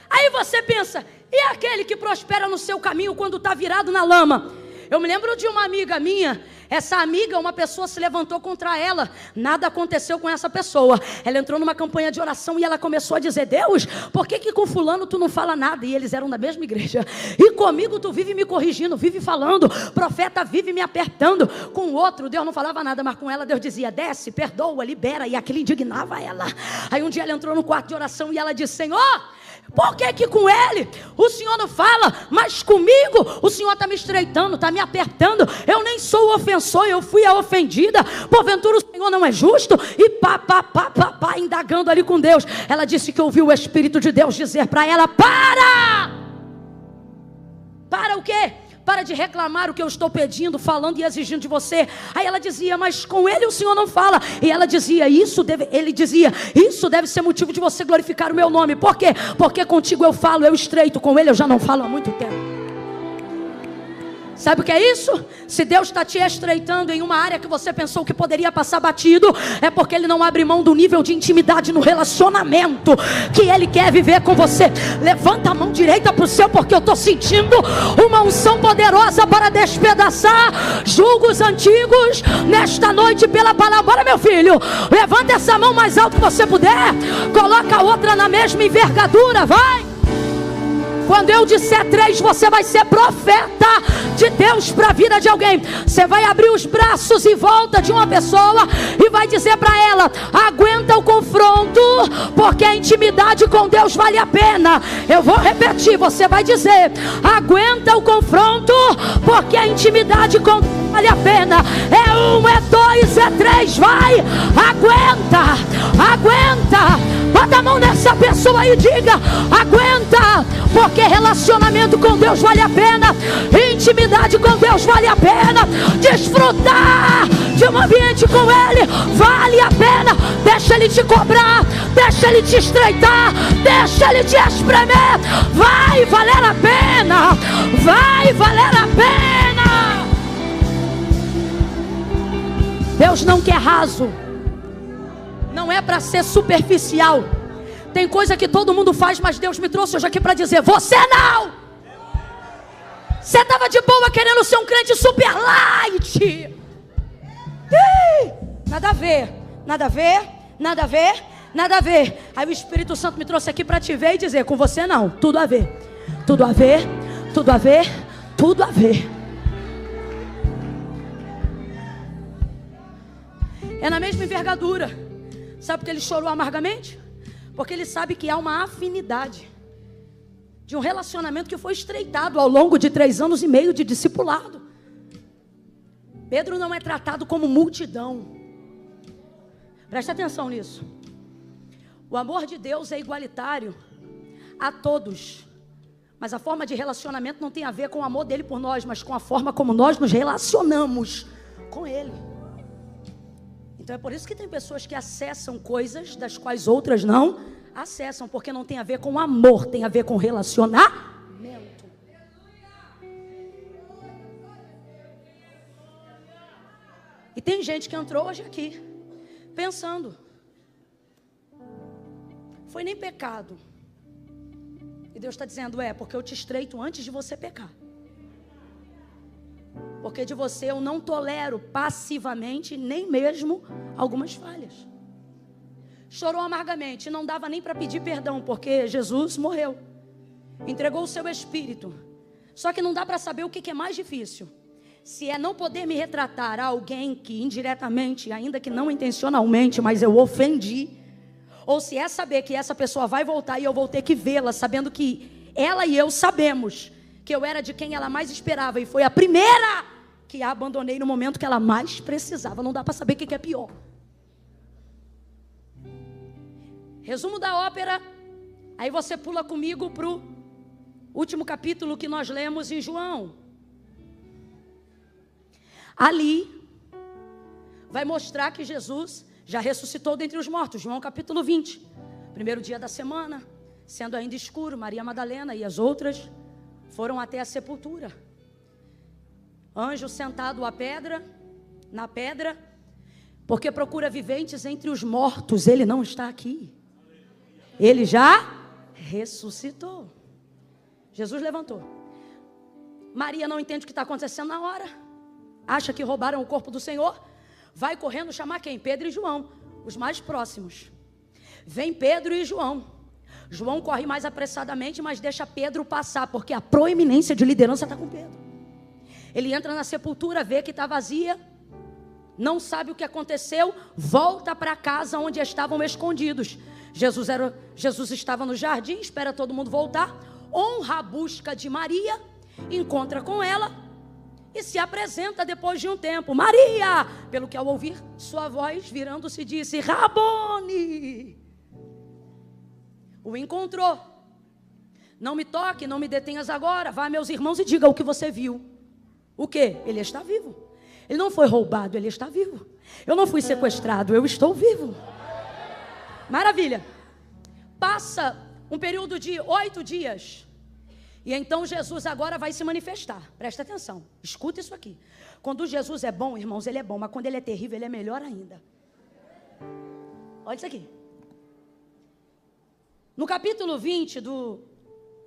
Aí você pensa: e aquele que prospera no seu caminho quando está virado na lama? Eu me lembro de uma amiga minha. Essa amiga, uma pessoa se levantou contra ela. Nada aconteceu com essa pessoa. Ela entrou numa campanha de oração e ela começou a dizer: Deus, por que com fulano tu não fala nada? E eles eram da mesma igreja. E comigo tu vive me corrigindo, vive falando. Profeta vive me apertando. Com o outro Deus não falava nada, mas com ela Deus dizia: desce, perdoa, libera. E aquilo indignava ela. Aí um dia ela entrou no quarto de oração e ela disse: Senhor, por que com ele o Senhor não fala, mas comigo o Senhor está me estreitando, está me apertando? Eu nem sou o ofensor, eu fui a ofendida. Porventura o Senhor não é justo? E pá, indagando ali com Deus. Ela disse que ouviu o Espírito de Deus dizer para ela: para o quê? Para de reclamar o que eu estou pedindo, falando e exigindo de você. Aí ela dizia: mas com ele o Senhor não fala. E ela dizia: ele dizia: isso deve ser motivo de você glorificar o meu nome. Por quê? Porque contigo eu falo, eu estreito, com ele eu já não falo há muito tempo. Sabe o que é isso? Se Deus está te estreitando em uma área que você pensou que poderia passar batido, é porque Ele não abre mão do nível de intimidade no relacionamento que Ele quer viver com você. Levanta a mão direita para o céu, porque eu estou sentindo uma unção poderosa para despedaçar julgos antigos nesta noite pela palavra. Bora, meu filho, levanta essa mão mais alto que você puder, coloca a outra na mesma envergadura, vai. Quando eu disser 3, você vai ser profeta de Deus para a vida de alguém. Você vai abrir os braços em volta de uma pessoa e vai dizer para ela: aguenta o confronto, porque a intimidade com Deus vale a pena. Eu vou repetir, você vai dizer: aguenta o confronto, porque a intimidade com Deus vale a pena. É 1, é 2, é 3, vai. Aguenta. Bota a mão nessa pessoa e diga: aguenta, porque relacionamento com Deus vale a pena, intimidade com Deus vale a pena, desfrutar de um ambiente com Ele vale a pena. Deixa Ele te cobrar, deixa Ele te estreitar, deixa Ele te espremer. Vai valer a pena, vai valer a pena. Deus não quer raso. Não é para ser superficial. Tem coisa que todo mundo faz, mas Deus me trouxe hoje aqui para dizer: você não. Você estava de boa querendo ser um crente super light. Nada a ver, nada a ver, nada a ver, nada a ver. Aí o Espírito Santo me trouxe aqui para te ver e dizer: com você não, tudo a ver. Tudo a ver, tudo a ver, tudo a ver. É na mesma envergadura. Sabe por que ele chorou amargamente? Porque ele sabe que há uma afinidade de um relacionamento que foi estreitado ao longo de 3 anos e meio de discipulado. Pedro não é tratado como multidão. Presta atenção nisso. O amor de Deus é igualitário a todos. Mas a forma de relacionamento não tem a ver com o amor dele por nós, mas com a forma como nós nos relacionamos com ele. Então é por isso que tem pessoas que acessam coisas das quais outras não acessam, porque não tem a ver com amor, tem a ver com relacionamento. E tem gente que entrou hoje aqui pensando: foi nem pecado. E Deus está dizendo: porque eu te estreito antes de você pecar. Porque de você eu não tolero passivamente nem mesmo algumas falhas. Chorou amargamente, não dava nem para pedir perdão, porque Jesus morreu, entregou o seu espírito. Só que não dá para saber o que é mais difícil: Se é não poder me retratar a alguém que indiretamente, ainda que não intencionalmente, mas eu ofendi, ou se é saber que essa pessoa vai voltar e eu vou ter que vê-la, sabendo que ela e eu sabemos que eu era de quem ela mais esperava e foi a primeira que a abandonei no momento que ela mais precisava. Não dá para saber o que é pior. Resumo da ópera. Aí você pula comigo para o último capítulo que nós lemos em João. Ali vai mostrar que Jesus já ressuscitou dentre os mortos. João capítulo 20. Primeiro dia da semana, sendo ainda escuro, Maria Madalena e as outras foram até a sepultura. Anjo sentado na pedra, porque procura viventes entre os mortos. Ele não está aqui. Ele já ressuscitou. Jesus levantou. Maria não entende o que está acontecendo na hora. Acha que roubaram o corpo do Senhor. Vai correndo chamar quem? Pedro e João, os mais próximos. Vem Pedro e João. João corre mais apressadamente, mas deixa Pedro passar, porque a proeminência de liderança está com Pedro. Ele entra na sepultura, vê que está vazia, não sabe o que aconteceu, volta para casa onde estavam escondidos. Jesus estava no jardim, espera todo mundo voltar, honra a busca de Maria, encontra com ela e se apresenta depois de um tempo. Maria, pelo que ao ouvir sua voz, virando-se, disse: Rabone. O encontrou. Não me toque, não me detenhas agora. Vá, meus irmãos, e diga o que você viu. O quê? Ele está vivo. Ele não foi roubado, ele está vivo. Eu não fui sequestrado, eu estou vivo. Maravilha. Passa um período de 8 dias. E então Jesus agora vai se manifestar. Presta atenção, escuta isso aqui. Quando Jesus é bom, irmãos, ele é bom. Mas quando ele é terrível, ele é melhor ainda. Olha isso aqui. No capítulo 20 do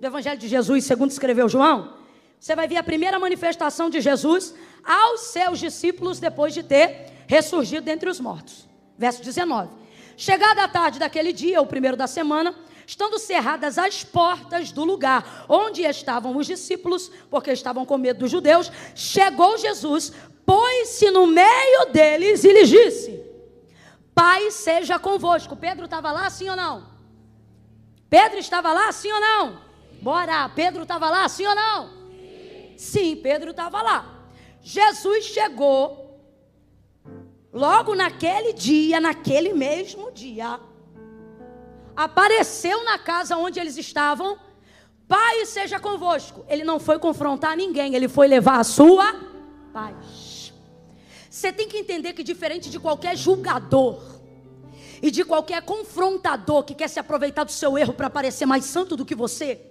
Evangelho de Jesus, segundo escreveu João, você vai ver a primeira manifestação de Jesus aos seus discípulos depois de ter ressurgido dentre os mortos. Verso 19. Chegada a tarde daquele dia, o primeiro da semana, estando cerradas as portas do lugar onde estavam os discípulos, porque estavam com medo dos judeus, chegou Jesus, pôs-se no meio deles e lhes disse: Paz seja convosco. Pedro estava lá, sim ou não? Pedro estava lá, sim ou não? Bora, Pedro estava lá, sim ou não? Sim, Pedro estava lá. Jesus chegou, logo naquele dia, naquele mesmo dia, apareceu na casa onde eles estavam. Paz seja convosco. Ele não foi confrontar ninguém, ele foi levar a sua paz. Você tem que entender que diferente de qualquer julgador e de qualquer confrontador que quer se aproveitar do seu erro para parecer mais santo do que você,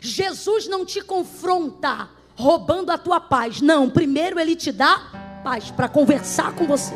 Jesus não te confronta roubando a tua paz. Não, primeiro ele te dá paz para conversar com você.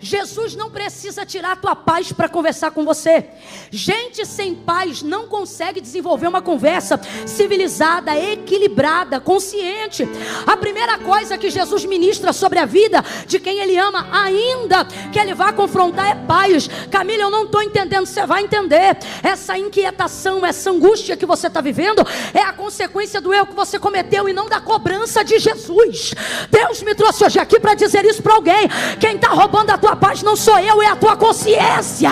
Jesus não precisa tirar a tua paz para conversar com você. Gente sem paz não consegue desenvolver uma conversa civilizada, equilibrada, consciente. A primeira coisa que Jesus ministra sobre a vida de quem ele ama, ainda que ele vá confrontar, é paz. Camila, eu não estou entendendo. Você vai entender. Essa inquietação, essa angústia que você está vivendo é a consequência do erro que você cometeu e não da cobrança de Jesus. Deus me trouxe hoje aqui para dizer isso para alguém. Quem está roubando a tua paz não sou eu, é a tua consciência.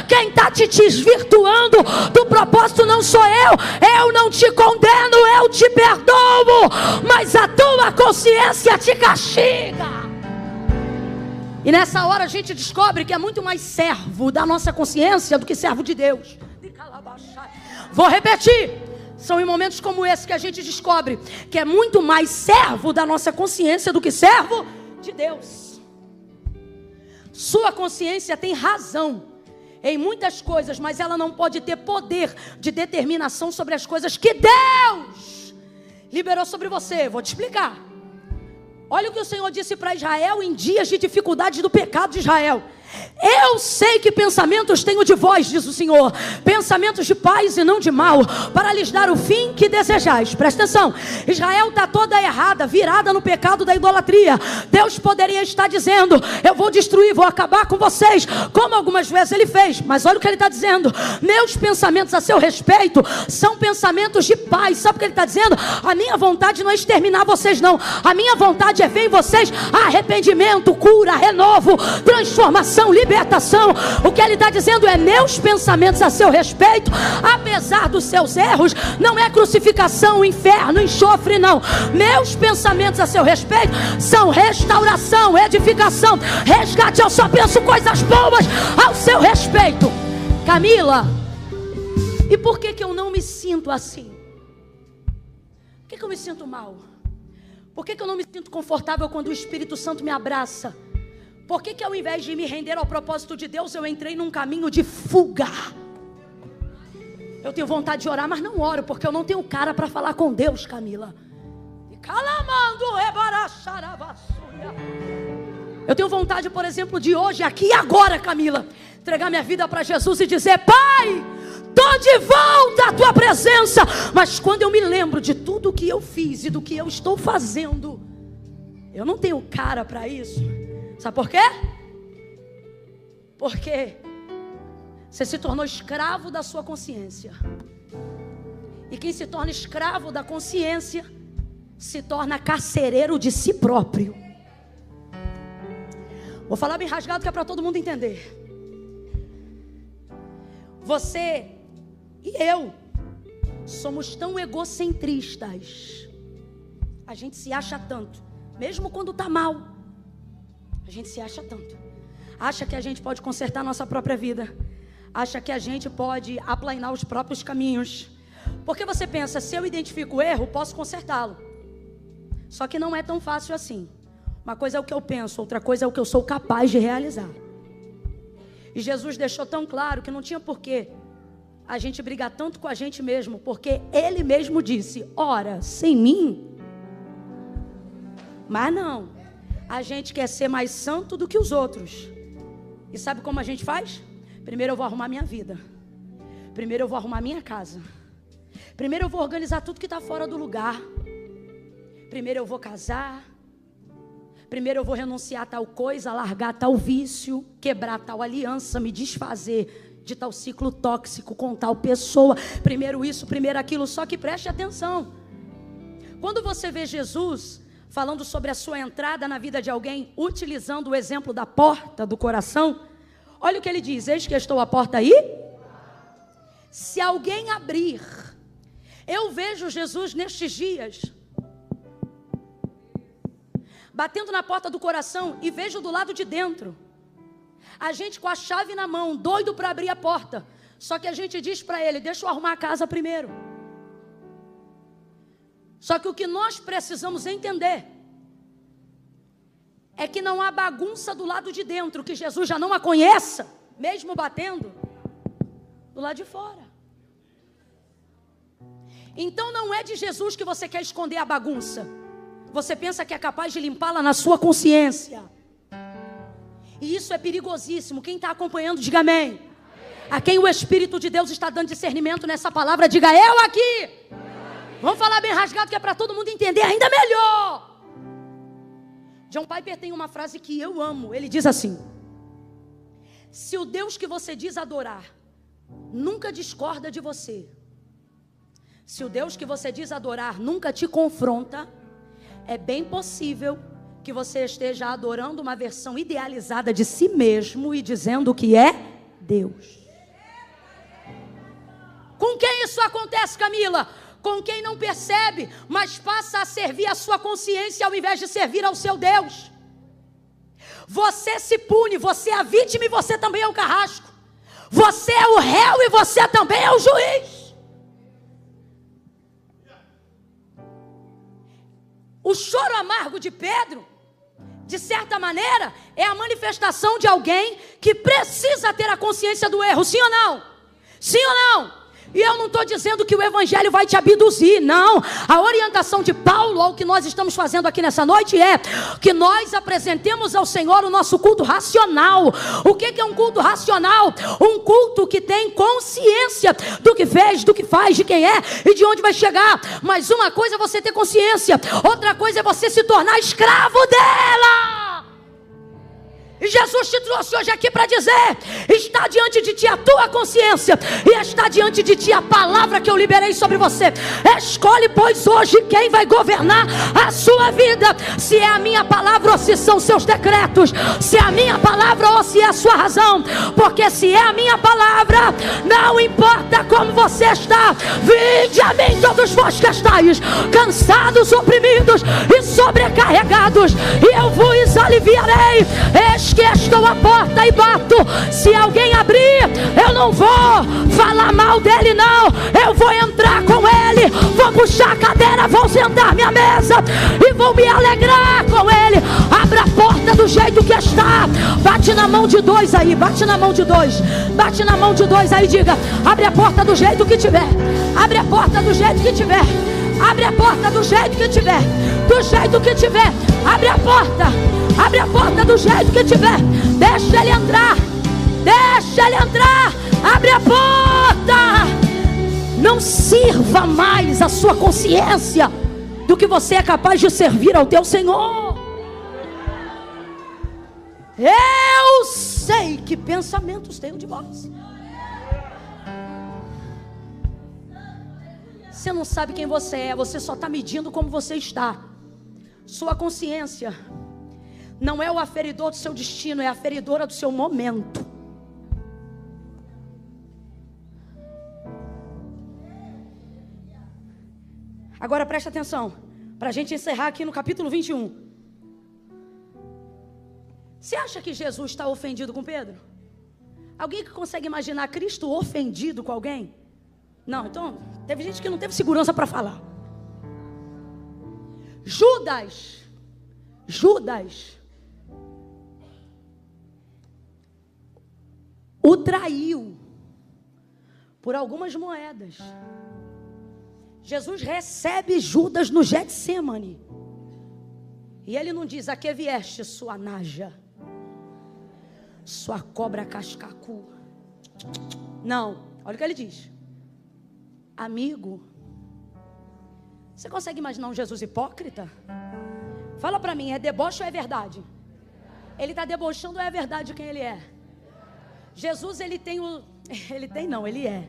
Quem está te desvirtuando do propósito não sou eu não te condeno, eu te perdoo, mas a tua consciência te castiga. E nessa hora a gente descobre que é muito mais servo da nossa consciência do que servo de Deus. Vou repetir. São em momentos como esse que a gente descobre que é muito mais servo da nossa consciência do que servo de Deus. Sua consciência tem razão em muitas coisas, mas ela não pode ter poder de determinação sobre as coisas que Deus liberou sobre você. Vou te explicar. Olha o que o Senhor disse para Israel em dias de dificuldade do pecado de Israel. Eu sei que pensamentos tenho de vós, diz o Senhor, pensamentos de paz e não de mal, para lhes dar o fim que desejais. Presta atenção, Israel está toda errada, virada no pecado da idolatria. Deus poderia estar dizendo: eu vou destruir, vou acabar com vocês, como algumas vezes Ele fez. Mas olha o que Ele está dizendo: meus pensamentos a seu respeito são pensamentos de paz. Sabe o que Ele está dizendo? A minha vontade não é exterminar vocês, não. A minha vontade é ver em vocês arrependimento, cura, renovo, transformação, libertação. O que Ele está dizendo é: meus pensamentos a seu respeito, apesar dos seus erros, não é crucificação, inferno, enxofre, não. Meus pensamentos a seu respeito são restauração, edificação, resgate. Eu só penso coisas boas ao seu respeito. Camila, e por que eu não me sinto assim? Por que eu me sinto mal? Por que eu não me sinto confortável quando o Espírito Santo me abraça? Por que ao invés de me render ao propósito de Deus, eu entrei num caminho de fuga? Eu tenho vontade de orar, mas não oro, porque eu não tenho cara para falar com Deus, Camila. Eu tenho vontade, por exemplo, de hoje, aqui e agora, Camila, entregar minha vida para Jesus e dizer: Pai, estou de volta à tua presença. Mas quando eu me lembro de tudo que eu fiz e do que eu estou fazendo, eu não tenho cara para isso. Sabe por quê? Porque você se tornou escravo da sua consciência. E quem se torna escravo da consciência se torna carcereiro de si próprio. Vou falar bem rasgado que é para todo mundo entender. Você e eu somos tão egocentristas. A gente se acha tanto, mesmo quando está mal. A gente se acha tanto. Acha que a gente pode consertar a nossa própria vida. Acha que a gente pode aplainar os próprios caminhos. Porque você pensa: se eu identifico o erro, posso consertá-lo. Só que não é tão fácil assim. Uma coisa é o que eu penso, outra coisa é o que eu sou capaz de realizar. E Jesus deixou tão claro que não tinha porquê a gente brigar tanto com a gente mesmo, porque Ele mesmo disse: ora, sem mim. Mas não, a gente quer ser mais santo do que os outros. E sabe como a gente faz? Primeiro eu vou arrumar minha vida. Primeiro eu vou arrumar minha casa. Primeiro eu vou organizar tudo que está fora do lugar. Primeiro eu vou casar. Primeiro eu vou renunciar a tal coisa, largar tal vício, quebrar tal aliança, me desfazer de tal ciclo tóxico com tal pessoa. Primeiro isso, primeiro aquilo. Só que preste atenção. Quando você vê Jesus falando sobre a sua entrada na vida de alguém, utilizando o exemplo da porta do coração, olha o que Ele diz: eis que estou à porta aí. Se alguém abrir. Eu vejo Jesus nestes dias batendo na porta do coração, e vejo do lado de dentro a gente com a chave na mão, doido para abrir a porta. Só que a gente diz para Ele: deixa eu arrumar a casa primeiro. Só que o que nós precisamos entender é que não há bagunça do lado de dentro que Jesus já não a conheça, mesmo batendo do lado de fora. Então não é de Jesus que você quer esconder a bagunça. Você pensa que é capaz de limpá-la na sua consciência. E isso é perigosíssimo. Quem está acompanhando, diga amém. A quem o Espírito de Deus está dando discernimento nessa palavra, diga: eu aqui. Vamos falar bem rasgado, que é para todo mundo entender ainda melhor. John Piper tem uma frase que eu amo. Ele diz assim: se o Deus que você diz adorar nunca discorda de você, se o Deus que você diz adorar nunca te confronta, é bem possível que você esteja adorando uma versão idealizada de si mesmo e dizendo que é Deus. Com quem isso acontece, Camila? Com quem não percebe, mas passa a servir a sua consciência ao invés de servir ao seu Deus. Você se pune, você é a vítima e você também é o carrasco. Você é o réu e você também é o juiz. O choro amargo de Pedro, de certa maneira, é a manifestação de alguém que precisa ter a consciência do erro. Sim ou não? Sim ou não? E eu não estou dizendo que o evangelho vai te abduzir, não. A orientação de Paulo ao que nós estamos fazendo aqui nessa noite é que nós apresentemos ao Senhor o nosso culto racional. O que é um culto racional? Um culto que tem consciência do que fez, do que faz, de quem é e de onde vai chegar. Mas uma coisa é você ter consciência, outra coisa é você se tornar escravo dela. E Jesus te trouxe hoje aqui para dizer: está diante de ti a tua consciência, e está diante de ti a palavra que eu liberei sobre você. Escolhe, pois, hoje quem vai governar a sua vida. Se é a minha palavra ou se são seus decretos. Se é a minha palavra ou se é a sua razão. Porque se é a minha palavra, não importa como você está. Vinde a mim todos vós que estáis cansados, oprimidos e sobrecarregados, e eu vos aliviarei. Que estou à porta e bato. Se alguém abrir, eu não vou falar mal dele, não. Eu vou entrar com ele, vou puxar a cadeira, vou sentar-me à mesa e vou me alegrar com ele. Abra a porta do jeito que está. Bate na mão de dois aí, bate na mão de dois. Bate na mão de dois aí, diga: abre a porta do jeito que tiver. Abre a porta do jeito que tiver. Abre a porta do jeito que tiver. Do jeito que tiver. Abre a porta. Abre a porta do jeito que tiver. Deixa ele entrar. Deixa ele entrar. Abre a porta. Não sirva mais a sua consciência do que você é capaz de servir ao teu Senhor. Eu sei que pensamentos tenho de vós. Você não sabe quem você é, você só está medindo como você está. Sua consciência não é o aferidor do seu destino, é a aferidora do seu momento. Agora presta atenção, para a gente encerrar aqui no capítulo 21. Você acha que Jesus está ofendido com Pedro? Alguém que consegue imaginar Cristo ofendido com alguém? Não, então, teve gente que não teve segurança para falar. Judas o traiu por algumas moedas. Jesus recebe Judas no Getsemane. E ele não diz: a que vieste, sua naja, sua cobra cascacu. Não, olha o que ele diz: amigo. Você consegue imaginar um Jesus hipócrita? Fala para mim, é deboche ou é verdade? Ele está debochando ou é verdade quem ele é? Jesus, ele tem o... Ele tem não, ele é.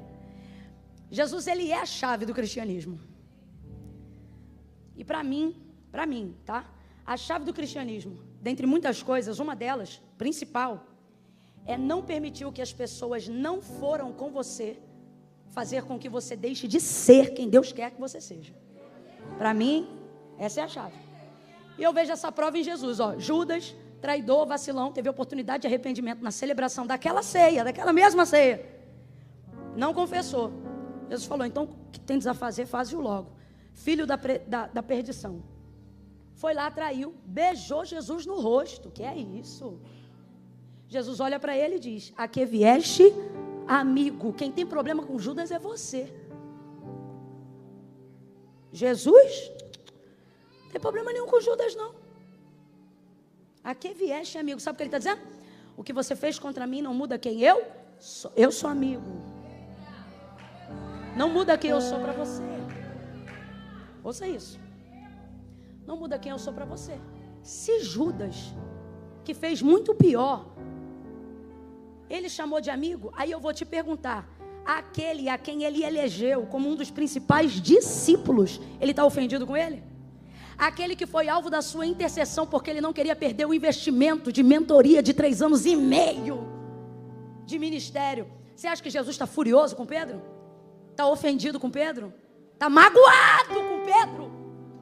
Jesus, ele é a chave do cristianismo. E para mim, tá? A chave do cristianismo, dentre muitas coisas, uma delas, principal, é não permitir o que as pessoas não foram com você fazer com que você deixe de ser quem Deus quer que você seja. Para mim, essa é a chave. E eu vejo essa prova em Jesus, ó. Judas, traidor, vacilão, teve oportunidade de arrependimento na celebração daquela ceia, daquela mesma ceia. Não confessou. Jesus falou: então, o que tens a fazer, faze-o logo. Filho da perdição. Foi lá, traiu, beijou Jesus no rosto. Que é isso? Jesus olha para ele e diz: a que vieste, amigo? Quem tem problema com Judas é você. Jesus não tem problema nenhum com Judas, não. A que vieste, amigo? Sabe o que ele está dizendo? O que você fez contra mim não muda quem eu sou. Eu sou amigo. Não muda quem eu sou para você. Ouça isso. Não muda quem eu sou para você. Se Judas, que fez muito pior, ele chamou de amigo, aí eu vou te perguntar: aquele a quem ele elegeu como um dos principais discípulos, ele está ofendido com ele? Aquele que foi alvo da sua intercessão porque ele não queria perder o investimento de mentoria de 3 anos e meio de ministério. Você acha que Jesus está furioso com Pedro? Está ofendido com Pedro? Está magoado com Pedro?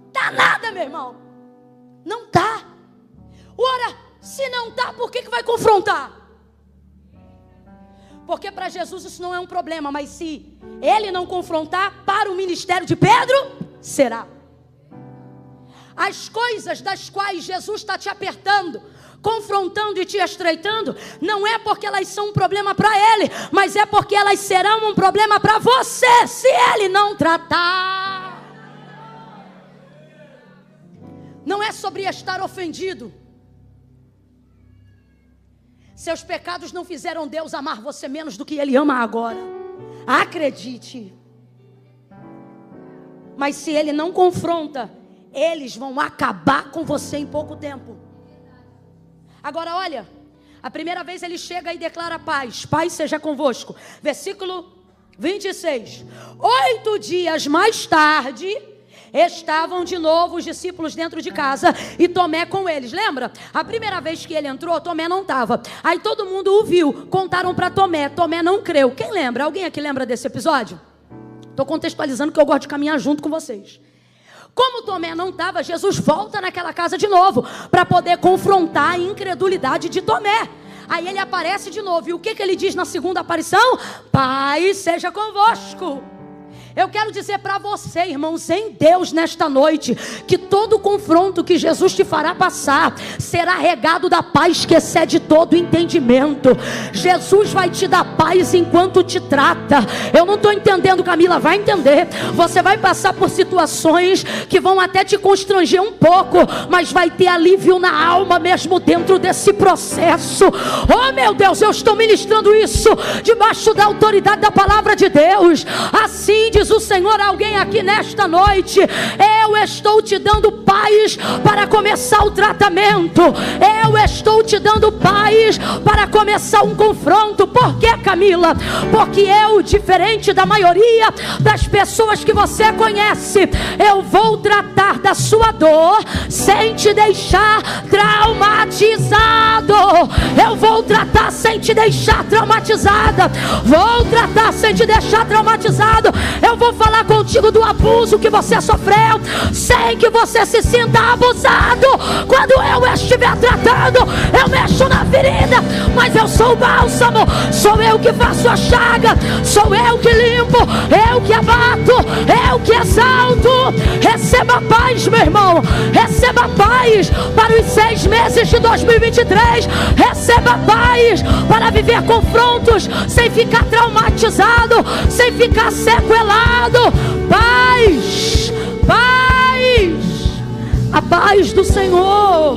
Está nada, meu irmão. Não está. Ora, se não está, por que vai confrontar? Porque para Jesus isso não é um problema, mas se ele não confrontar, para o ministério de Pedro, será. As coisas das quais Jesus está te apertando, confrontando e te estreitando, não é porque elas são um problema para Ele, mas é porque elas serão um problema para você, se Ele não tratar. Não é sobre estar ofendido. Seus pecados não fizeram Deus amar você menos do que Ele ama agora. Acredite. Mas se Ele não confronta, eles vão acabar com você em pouco tempo. Agora olha, a primeira vez ele chega e declara paz. Paz seja convosco. Versículo 26. 8 dias mais tarde, estavam de novo os discípulos dentro de casa e Tomé com eles. Lembra? A primeira vez que ele entrou, Tomé não estava. Aí todo mundo o viu, contaram para Tomé. Tomé não creu. Quem lembra? Alguém aqui lembra desse episódio? Estou contextualizando que eu gosto de caminhar junto com vocês. Como Tomé não estava, Jesus volta naquela casa de novo para poder confrontar a incredulidade de Tomé. Aí ele aparece de novo. E o que ele diz na segunda aparição? Paz seja convosco. Eu quero dizer para você, irmãos, em Deus nesta noite, que todo confronto que Jesus te fará passar será regado da paz que excede todo entendimento. Jesus vai te dar paz enquanto te trata. Eu não estou entendendo, Camila, vai entender. Você vai passar por situações que vão até te constranger um pouco, mas vai ter alívio na alma mesmo dentro desse processo. Oh meu Deus, eu estou ministrando isso debaixo da autoridade da palavra de Deus. Assim diz o Senhor a alguém aqui nesta noite: eu estou te dando paz para começar o tratamento. Eu estou te dando paz para começar um confronto. Por quê, Camila? Porque eu, diferente da maioria das pessoas que você conhece, eu vou tratar da sua dor sem te deixar traumatizado. Eu vou tratar sem te deixar traumatizada. Vou tratar sem te deixar traumatizado. Eu vou falar contigo do abuso que você sofreu, sem que você se sinta abusado. Quando eu estiver tratando, eu mexo na ferida, mas eu sou o bálsamo. Sou eu que faço a chaga, sou eu que limpo, eu que abato, eu que exalto. Receba paz, meu irmão. Receba paz para os 6 meses de 2023. Receba paz para viver confrontos sem ficar traumatizado, sem ficar sequelado. Paz, paz, a paz do Senhor.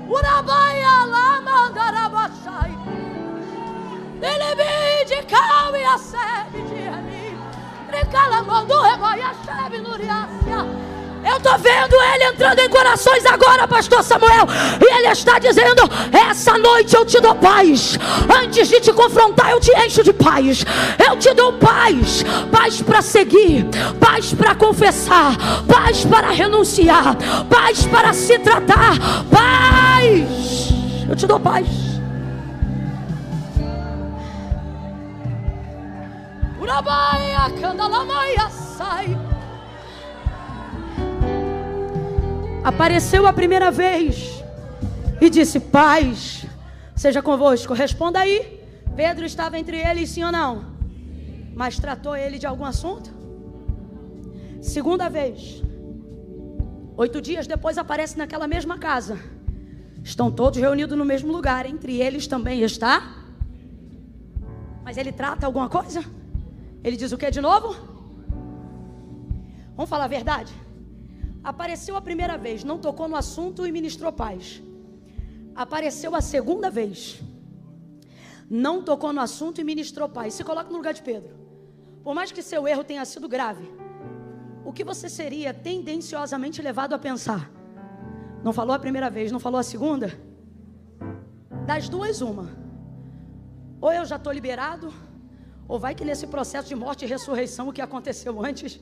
Urabaia lama darabashai, delebe de cal e a sebe de ali, recalamondo rebaia chave nuriacia. Eu estou vendo Ele entrando em corações agora, pastor Samuel. E Ele está dizendo: essa noite eu te dou paz. Antes de te confrontar, eu te encho de paz. Eu te dou paz. Paz para seguir, paz para confessar, paz para renunciar, paz para se tratar. Paz. Eu te dou paz. Urabaia candalamaia sai. Apareceu a primeira vez e disse: paz seja convosco. Responda aí. Pedro estava entre eles, sim ou não? Mas tratou ele de algum assunto? Segunda vez, 8 dias depois, aparece naquela mesma casa. Estão todos reunidos no mesmo lugar. Entre eles também está. Mas ele trata alguma coisa? Ele diz o que de novo? Vamos falar a verdade? Apareceu a primeira vez, não tocou no assunto e ministrou paz. Apareceu a segunda vez, não tocou no assunto e ministrou paz. Se coloca no lugar de Pedro. Por mais que seu erro tenha sido grave, o que você seria tendenciosamente levado a pensar? Não falou a primeira vez, não falou a segunda? Das duas, uma. Ou eu já estou liberado, ou vai que nesse processo de morte e ressurreição, o que aconteceu antes,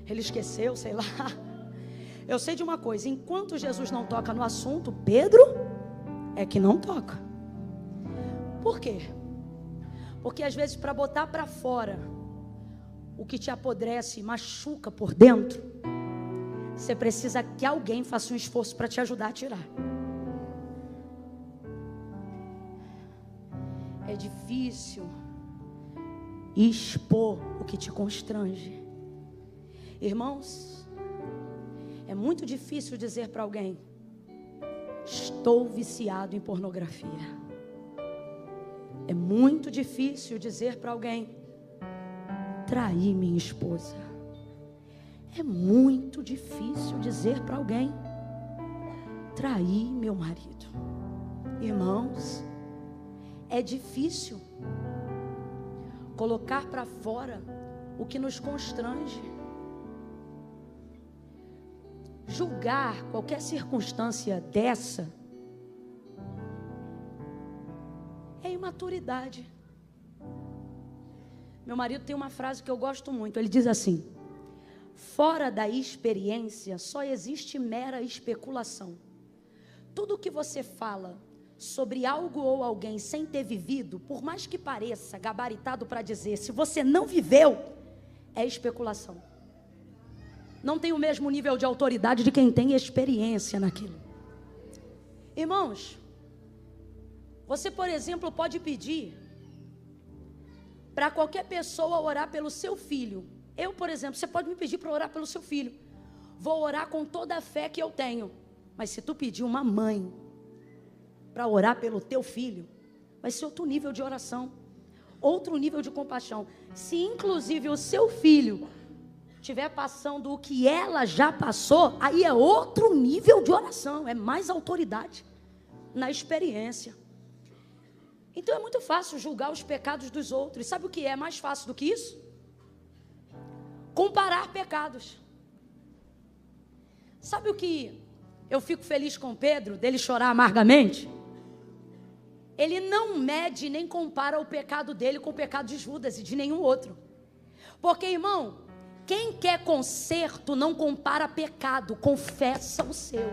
ele esqueceu, sei lá. Eu sei de uma coisa: enquanto Jesus não toca no assunto, Pedro é que não toca. Por quê? Porque às vezes, para botar para fora o que te apodrece e machuca por dentro, você precisa que alguém faça um esforço para te ajudar a tirar. É difícil expor o que te constrange. Irmãos, é muito difícil dizer para alguém: estou viciado em pornografia. É muito difícil dizer para alguém: traí minha esposa. É muito difícil dizer para alguém: traí meu marido. Irmãos, é difícil colocar para fora o que nos constrange. Julgar qualquer circunstância dessa é imaturidade. Meu marido tem uma frase que eu gosto muito. Ele diz assim: fora da experiência só existe mera especulação. Tudo que você fala sobre algo ou alguém sem ter vivido, por mais que pareça gabaritado para dizer, se você não viveu, é especulação. Não tem o mesmo nível de autoridade de quem tem experiência naquilo. Irmãos, você, por exemplo, pode pedir para qualquer pessoa orar pelo seu filho. Eu, por exemplo, você pode me pedir para orar pelo seu filho. Vou orar com toda a fé que eu tenho. Mas se tu pedir uma mãe para orar pelo teu filho, vai ser outro nível de oração, outro nível de compaixão. Se inclusive o seu filho estiver passando o que ela já passou, aí é outro nível de oração, é mais autoridade na experiência. Então é muito fácil julgar os pecados dos outros. Sabe o que é mais fácil do que isso? Comparar pecados. Sabe o que eu fico feliz com Pedro, dele chorar amargamente? Ele não mede nem compara o pecado dele com o pecado de Judas e de nenhum outro. Porque, irmão, quem quer conserto não compara pecado, confessa o seu.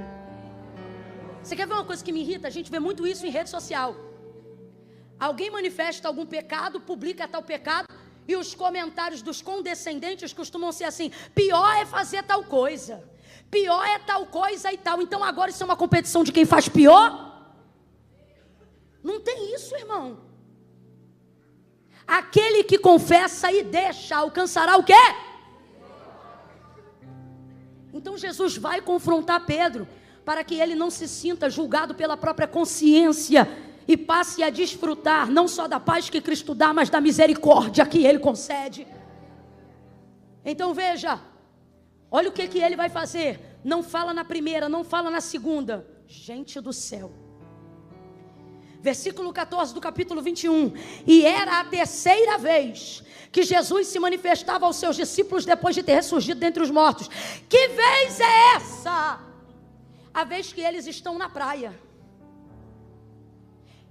Você quer ver uma coisa que me irrita? A gente vê muito isso em rede social. Alguém manifesta algum pecado, publica tal pecado, e os comentários dos condescendentes costumam ser assim: pior é fazer tal coisa, pior é tal coisa e tal. Então agora isso é uma competição de quem faz pior? Não tem isso, irmão. Aquele que confessa e deixa alcançará o quê? Então Jesus vai confrontar Pedro para que ele não se sinta julgado pela própria consciência e passe a desfrutar não só da paz que Cristo dá, mas da misericórdia que Ele concede. Então veja, olha o que ele vai fazer. Não fala na primeira, não fala na segunda. Gente do céu. Versículo 14 do capítulo 21. E era a terceira vez que Jesus se manifestava aos seus discípulos depois de ter ressurgido dentre os mortos. Que vez é essa? A vez que eles estão na praia.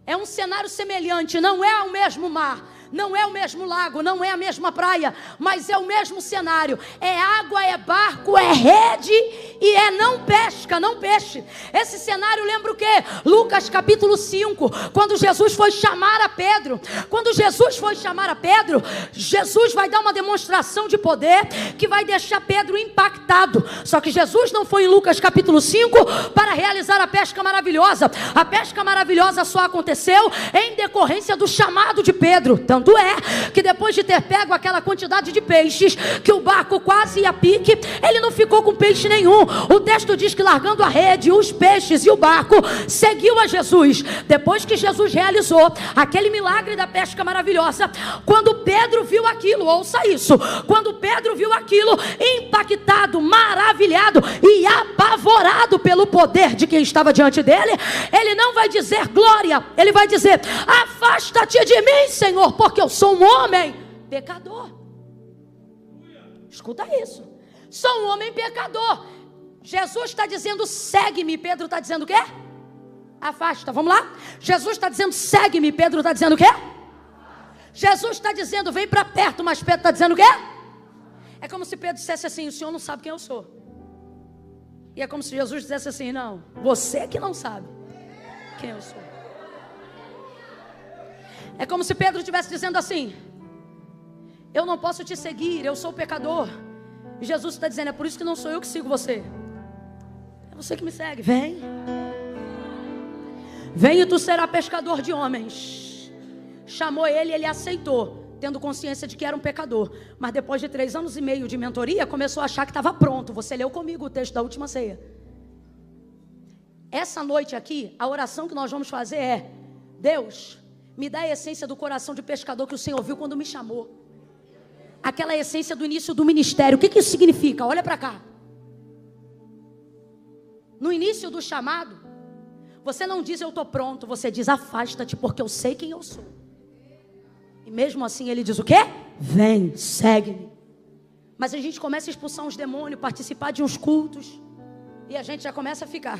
É um cenário semelhante, não é o mesmo mar, não é o mesmo lago, não é a mesma praia, mas é o mesmo cenário. É água, é barco, é rede e é não pesca, não peixe. Esse cenário lembra o quê? Lucas capítulo 5, quando Jesus foi chamar a Pedro. Quando Jesus foi chamar a Pedro, Jesus vai dar uma demonstração de poder que vai deixar Pedro impactado. Só que Jesus não foi em Lucas capítulo 5 para realizar a pesca maravilhosa. A pesca maravilhosa só aconteceu em decorrência do chamado de Pedro. Tanto é que depois de ter pego aquela quantidade de peixes, que o barco quase ia a pique, ele não ficou com peixe nenhum. O texto diz que largando a rede, os peixes e o barco, seguiu a Jesus. Depois que Jesus realizou aquele milagre da pesca maravilhosa, quando Pedro viu aquilo, ouça isso, quando Pedro viu aquilo, impactado, maravilhado e apavorado pelo poder de quem estava diante dele, ele não vai dizer glória, ele vai dizer: afasta-te de mim, Senhor, porque eu sou um homem pecador. Escuta isso, sou um homem pecador. Jesus está dizendo segue-me, Pedro está dizendo o quê? Afasta, vamos lá? Jesus está dizendo segue-me, Pedro está dizendo o quê? Jesus está dizendo vem para perto, mas Pedro está dizendo o quê? É como se Pedro dissesse assim: o senhor não sabe quem eu sou. E é como se Jesus dissesse assim: não, você que não sabe quem eu sou. É como se Pedro estivesse dizendo assim: eu não posso te seguir, eu sou pecador. E Jesus está dizendo: é por isso que não sou eu que sigo você, é você que me segue. Vem, vem e tu serás pescador de homens. Chamou ele, ele aceitou. tendo consciência de que era um pecador. Mas depois de 3 anos e meio de mentoria, começou a achar que estava pronto. Você leu comigo o texto da última ceia. Essa noite aqui, a oração que nós vamos fazer é: Deus, me dá a essência do coração de pescador que o Senhor viu quando me chamou. Aquela essência do início do ministério. O que isso significa? Olha para cá. No início do chamado, você não diz eu estou pronto, você diz afasta-te porque eu sei quem eu sou. E mesmo assim ele diz o quê? Vem, segue-me. Mas a gente começa a expulsar uns demônios, participar de uns cultos, e a gente já começa a ficar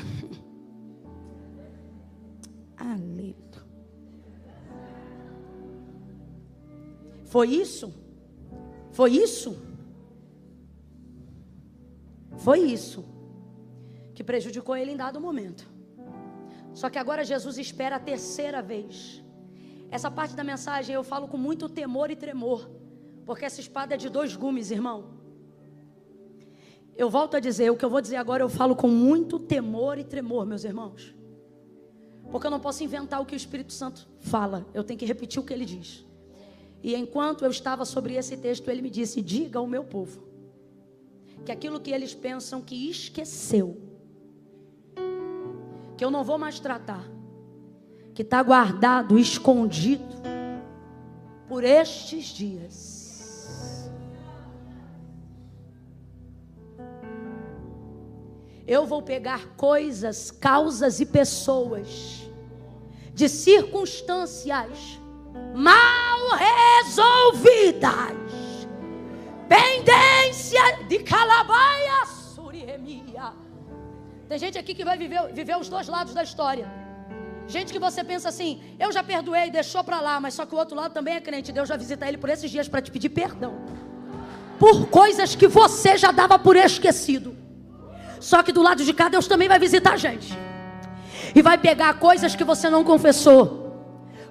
alito. Foi isso? Foi isso? Foi isso que prejudicou ele em dado momento. Só que agora Jesus espera a 3ª vez. Essa parte da mensagem eu falo com muito temor e tremor, porque essa espada é de 2 gumes, irmão. Eu volto a dizer, o que eu vou dizer agora eu falo com muito temor e tremor, meus irmãos. Porque eu não posso inventar o que o Espírito Santo fala, eu tenho que repetir o que ele diz. E enquanto eu estava sobre esse texto, ele me disse: diga ao meu povo que aquilo que eles pensam que esqueceu, que eu não vou mais tratar, que está guardado, escondido por estes dias. Eu vou pegar coisas, causas e pessoas de circunstâncias mal resolvidas, pendência de calabaia suremia. Tem gente aqui que vai viver os 2 lados da história. Gente que você pensa assim: eu já perdoei, deixou pra lá, mas só que o outro lado também é crente. Deus vai visitar ele por esses dias para te pedir perdão por coisas que você já dava por esquecido. Só que do lado de cá Deus também vai visitar a gente e vai pegar coisas que você não confessou,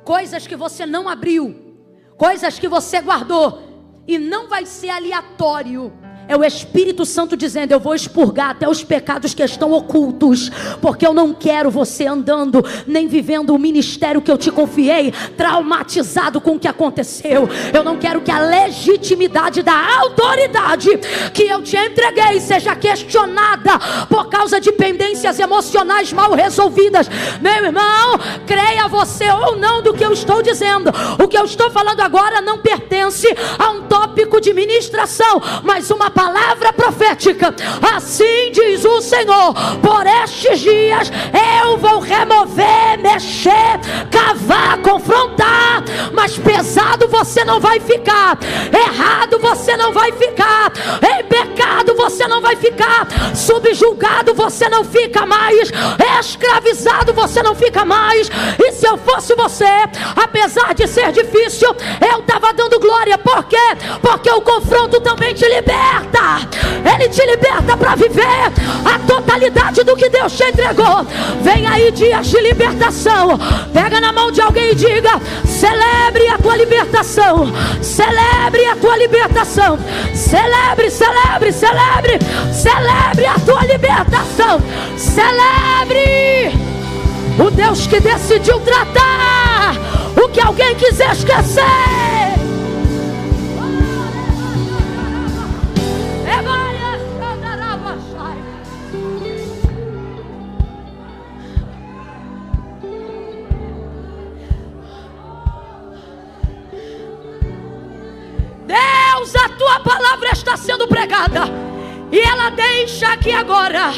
coisas que você não abriu, coisas que você guardou, e não vai ser aleatório. É o Espírito Santo dizendo: eu vou expurgar até os pecados que estão ocultos, porque eu não quero você andando, nem vivendo o ministério que eu te confiei, traumatizado com o que aconteceu. Eu não quero que a legitimidade da autoridade que eu te entreguei seja questionada por causa de pendências emocionais mal resolvidas. Meu irmão, creia você ou não do que eu estou dizendo, o que eu estou falando agora não pertence a um tópico de ministração, mas uma palavra profética. Assim diz o Senhor: por estes dias eu vou remover, mexer, cavar, confrontar, mas pesado você não vai ficar, errado você não vai ficar, em pecado você não vai ficar, subjugado você não fica mais, escravizado você não fica mais. E se eu fosse você, apesar de ser difícil, eu estava dando glória. Por quê? Porque o confronto também te liberta. Ele te liberta para viver a totalidade do que Deus te entregou. Vem aí dias de libertação. Pega na mão de alguém e diga: celebre a tua libertação. Celebre a tua libertação. Celebre, celebre, celebre. Celebre a tua libertação. Celebre o Deus que decidiu tratar o que alguém quiser esquecer. Deus, a tua palavra está sendo pregada, e ela deixa aqui agora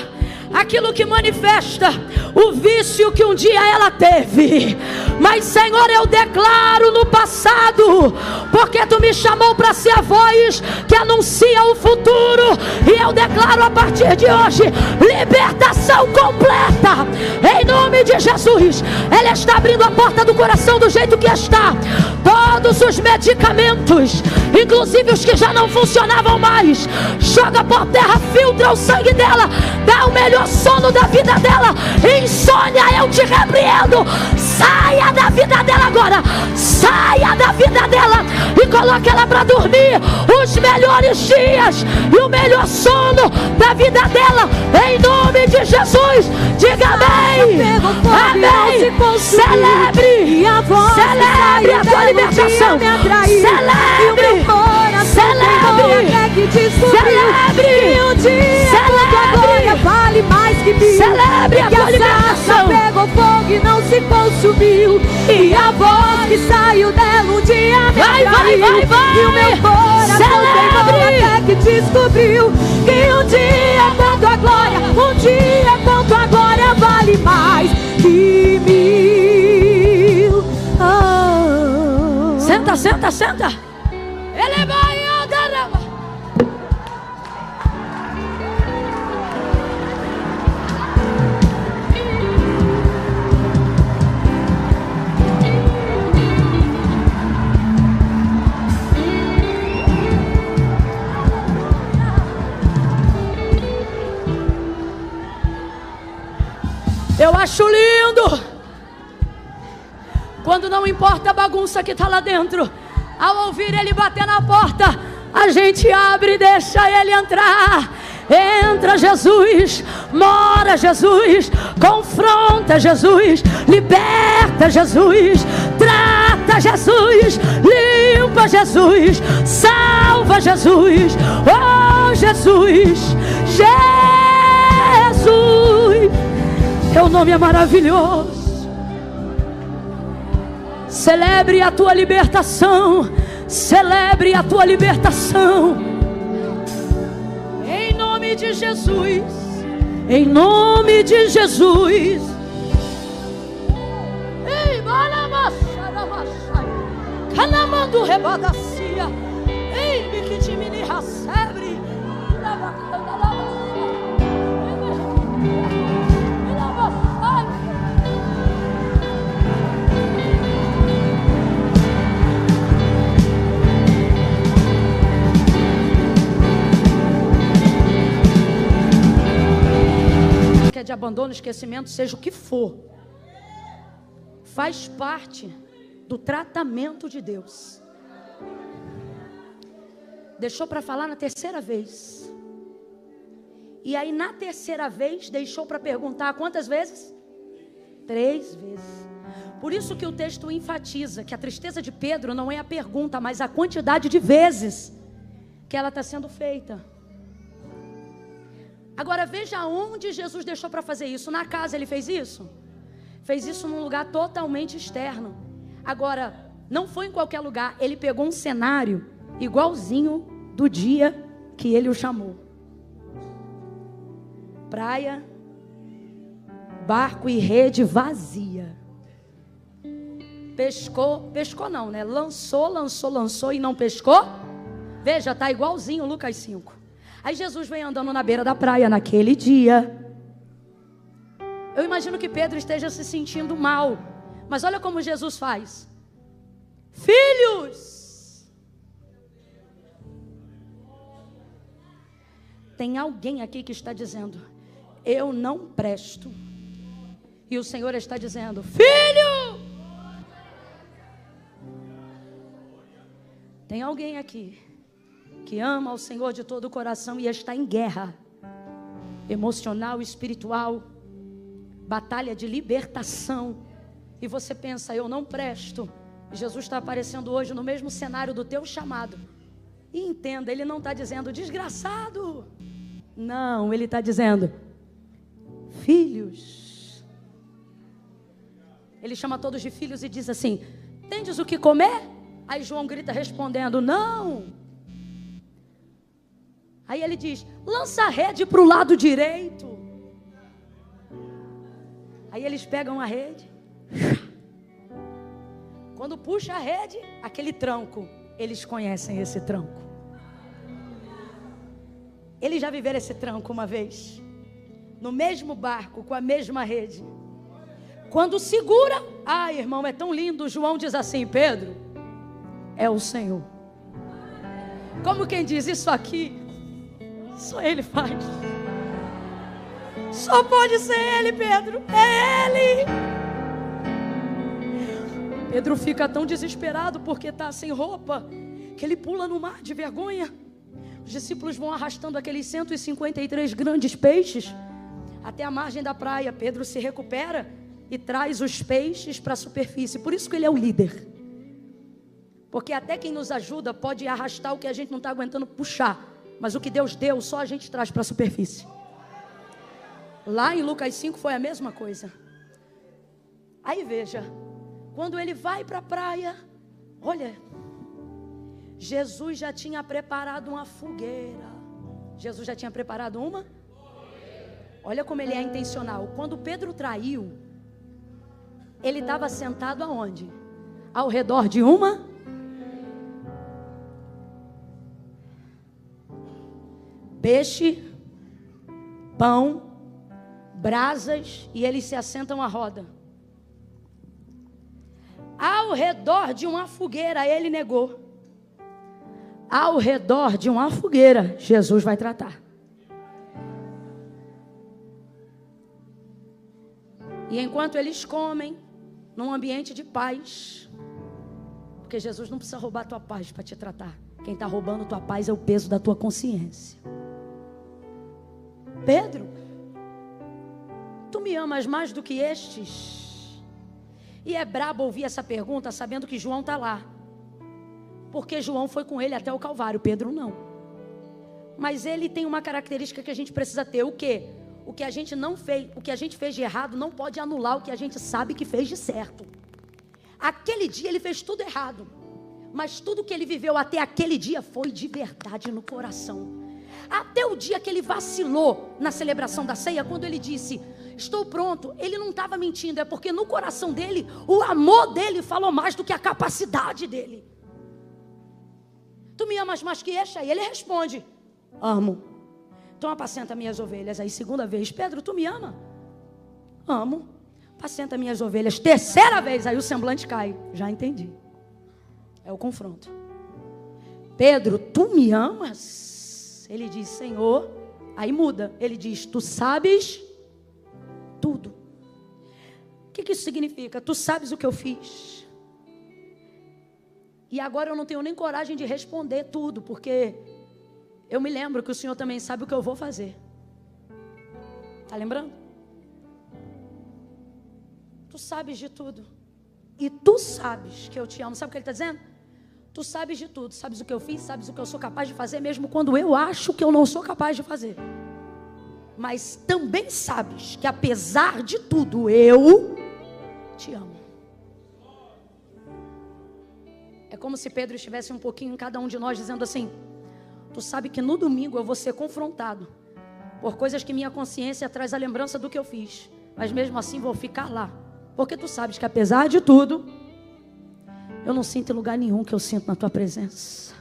aquilo que manifesta o vício que um dia ela teve. Mas Senhor, eu declaro no passado, porque tu me chamou para ser a voz que anuncia o futuro, e eu declaro a partir de hoje libertação completa, em nome de Jesus. Ela está abrindo a porta do coração do jeito que está. Todos os medicamentos, inclusive os que já não funcionavam mais, joga por terra, filtra o sangue dela, dá o melhor sono da vida dela. Insônia, eu te repreendo. Saia da vida dela agora. Saia da vida dela e coloque ela para dormir os melhores dias e o melhor sono da vida dela, em nome nome de Jesus. Diga amém. Amém. Celebre a tua libertação. Celebre. Celebre. Um dia quando a glória vale mais que mil. Celebre a tua libertação. Pegou fogo e não se consumiu. E a voz que saiu dela um dia me atraiu. E o meu coração pegou até que descobriu que um dia quanto a glória, um dia quanto a glória vale mais que mil. Senta, senta, senta. Ele vai andar. Eu acho lindo quando não importa a bagunça que está lá dentro, ao ouvir ele bater na porta, a gente abre e deixa ele entrar. Entra Jesus, mora Jesus, confronta Jesus, liberta Jesus, trata Jesus, limpa Jesus, salva Jesus, oh Jesus, Jesus, teu nome é maravilhoso. Celebre a tua libertação, celebre a tua libertação. Em nome de Jesus, em nome de Jesus. Ei, Canamando rebadacia. Ei, biquitimini racebre. Que é de abandono, esquecimento, seja o que for, faz parte do tratamento de Deus. Deixou para falar na terceira vez. E aí na terceira vez deixou para perguntar quantas vezes? 3 vezes. Por isso que o texto enfatiza que a tristeza de Pedro não é a pergunta, mas a quantidade de vezes que ela está sendo feita. Agora veja onde Jesus deixou para fazer isso. Na casa ele fez isso? Fez isso num lugar totalmente externo. Agora, não foi em qualquer lugar. Ele pegou um cenário igualzinho do dia que ele o chamou. Praia, barco e rede vazia. Pescou não, né? Lançou e não pescou. Veja, está igualzinho Lucas 5. Aí Jesus vem andando na beira da praia naquele dia. Eu imagino que Pedro esteja se sentindo mal. Mas olha como Jesus faz. Filhos! Tem alguém aqui que está dizendo: eu não presto. E o Senhor está dizendo: filho! Tem alguém aqui que ama ao Senhor de todo o coração e está em guerra emocional, espiritual, batalha de libertação, e você pensa: eu não presto. Jesus está aparecendo hoje no mesmo cenário do teu chamado. E entenda, Ele não está dizendo desgraçado. Não, Ele está dizendo filhos. Ele chama todos de filhos e diz assim: tendes o que comer? Aí João grita respondendo: não. Aí ele diz: lança a rede para o lado direito. Aí eles pegam a rede. Quando puxa a rede, aquele tranco, eles conhecem esse tranco. Eles já viveram esse tranco uma vez, no mesmo barco, com a mesma rede. Quando segura, irmão, é tão lindo. João diz assim: Pedro, é o Senhor. Como quem diz: isso aqui só Ele faz. Só pode ser Ele, Pedro. É Ele. Pedro fica tão desesperado porque está sem roupa, que ele pula no mar de vergonha. Os discípulos vão arrastando aqueles 153 grandes peixes. até a margem da praia. Pedro se recupera e traz os peixes para a superfície. Por isso que ele é o líder. Porque até quem nos ajuda pode arrastar o que a gente não está aguentando puxar. Mas o que Deus deu, só a gente traz para a superfície. Lá em Lucas 5 foi a mesma coisa. Aí veja, quando ele vai para a praia, olha, Jesus já tinha preparado uma fogueira. Jesus já tinha preparado uma? Olha como ele é intencional. Quando Pedro traiu, ele estava sentado aonde? Ao redor de uma? Peixe, pão, brasas, e eles se assentam à roda. Ao redor de uma fogueira, ele negou. Ao redor de uma fogueira, Jesus vai tratar. E enquanto eles comem, num ambiente de paz, porque Jesus não precisa roubar a tua paz para te tratar. Quem está roubando a tua paz é o peso da tua consciência. Pedro, tu me amas mais do que estes? E é brabo ouvir essa pergunta sabendo que João está lá. Porque João foi com ele até o Calvário, Pedro não. Mas ele tem uma característica que a gente precisa ter. O quê? O que a gente não fez, o que a gente fez de errado não pode anular o que a gente sabe que fez de certo. Aquele dia ele fez tudo errado. Mas tudo que ele viveu até aquele dia foi de verdade no coração. Até o dia que ele vacilou na celebração da ceia, quando ele disse, estou pronto, ele não estava mentindo, é porque no coração dele, o amor dele falou mais do que a capacidade dele. Tu me amas mais que este? Aí ele responde, amo. Então apacenta minhas ovelhas. Aí segunda vez, Pedro, tu me ama? Amo. Apacenta minhas ovelhas. Terceira vez, aí o semblante cai. Já entendi. É o confronto. Pedro, tu me amas? Ele diz, Senhor. Aí muda. Ele diz, tu sabes tudo. O que isso significa? Tu sabes o que eu fiz. E agora eu não tenho nem coragem de responder tudo, porque eu me lembro que o Senhor também sabe o que eu vou fazer. Está lembrando? Tu sabes de tudo. E tu sabes que eu te amo. Sabe o que ele está dizendo? Tu sabes de tudo. Sabes o que eu fiz, sabes o que eu sou capaz de fazer, mesmo quando eu acho que eu não sou capaz de fazer. Mas também sabes que apesar de tudo, eu te amo. É como se Pedro estivesse um pouquinho em cada um de nós, dizendo assim, tu sabe que no domingo eu vou ser confrontado por coisas que minha consciência traz a lembrança do que eu fiz. Mas mesmo assim vou ficar lá. Porque tu sabes que apesar de tudo, eu não sinto em lugar nenhum que eu sinto na tua presença.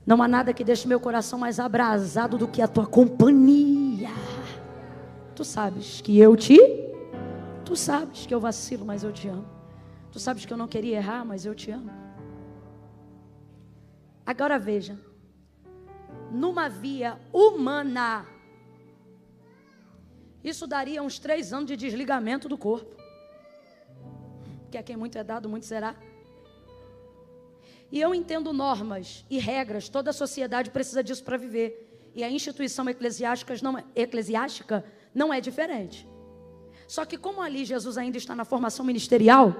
Não há nada que deixe meu coração mais abrasado do que a tua companhia. Tu sabes que eu te... Tu sabes que eu vacilo, mas eu te amo. Tu sabes que eu não queria errar, mas eu te amo. Agora veja. Numa via humana, isso daria uns 3 anos de desligamento do corpo. Que a quem muito é dado, muito será. E eu entendo normas e regras, toda a sociedade precisa disso para viver. E a instituição eclesiástica não é diferente. Só que como ali Jesus ainda está na formação ministerial,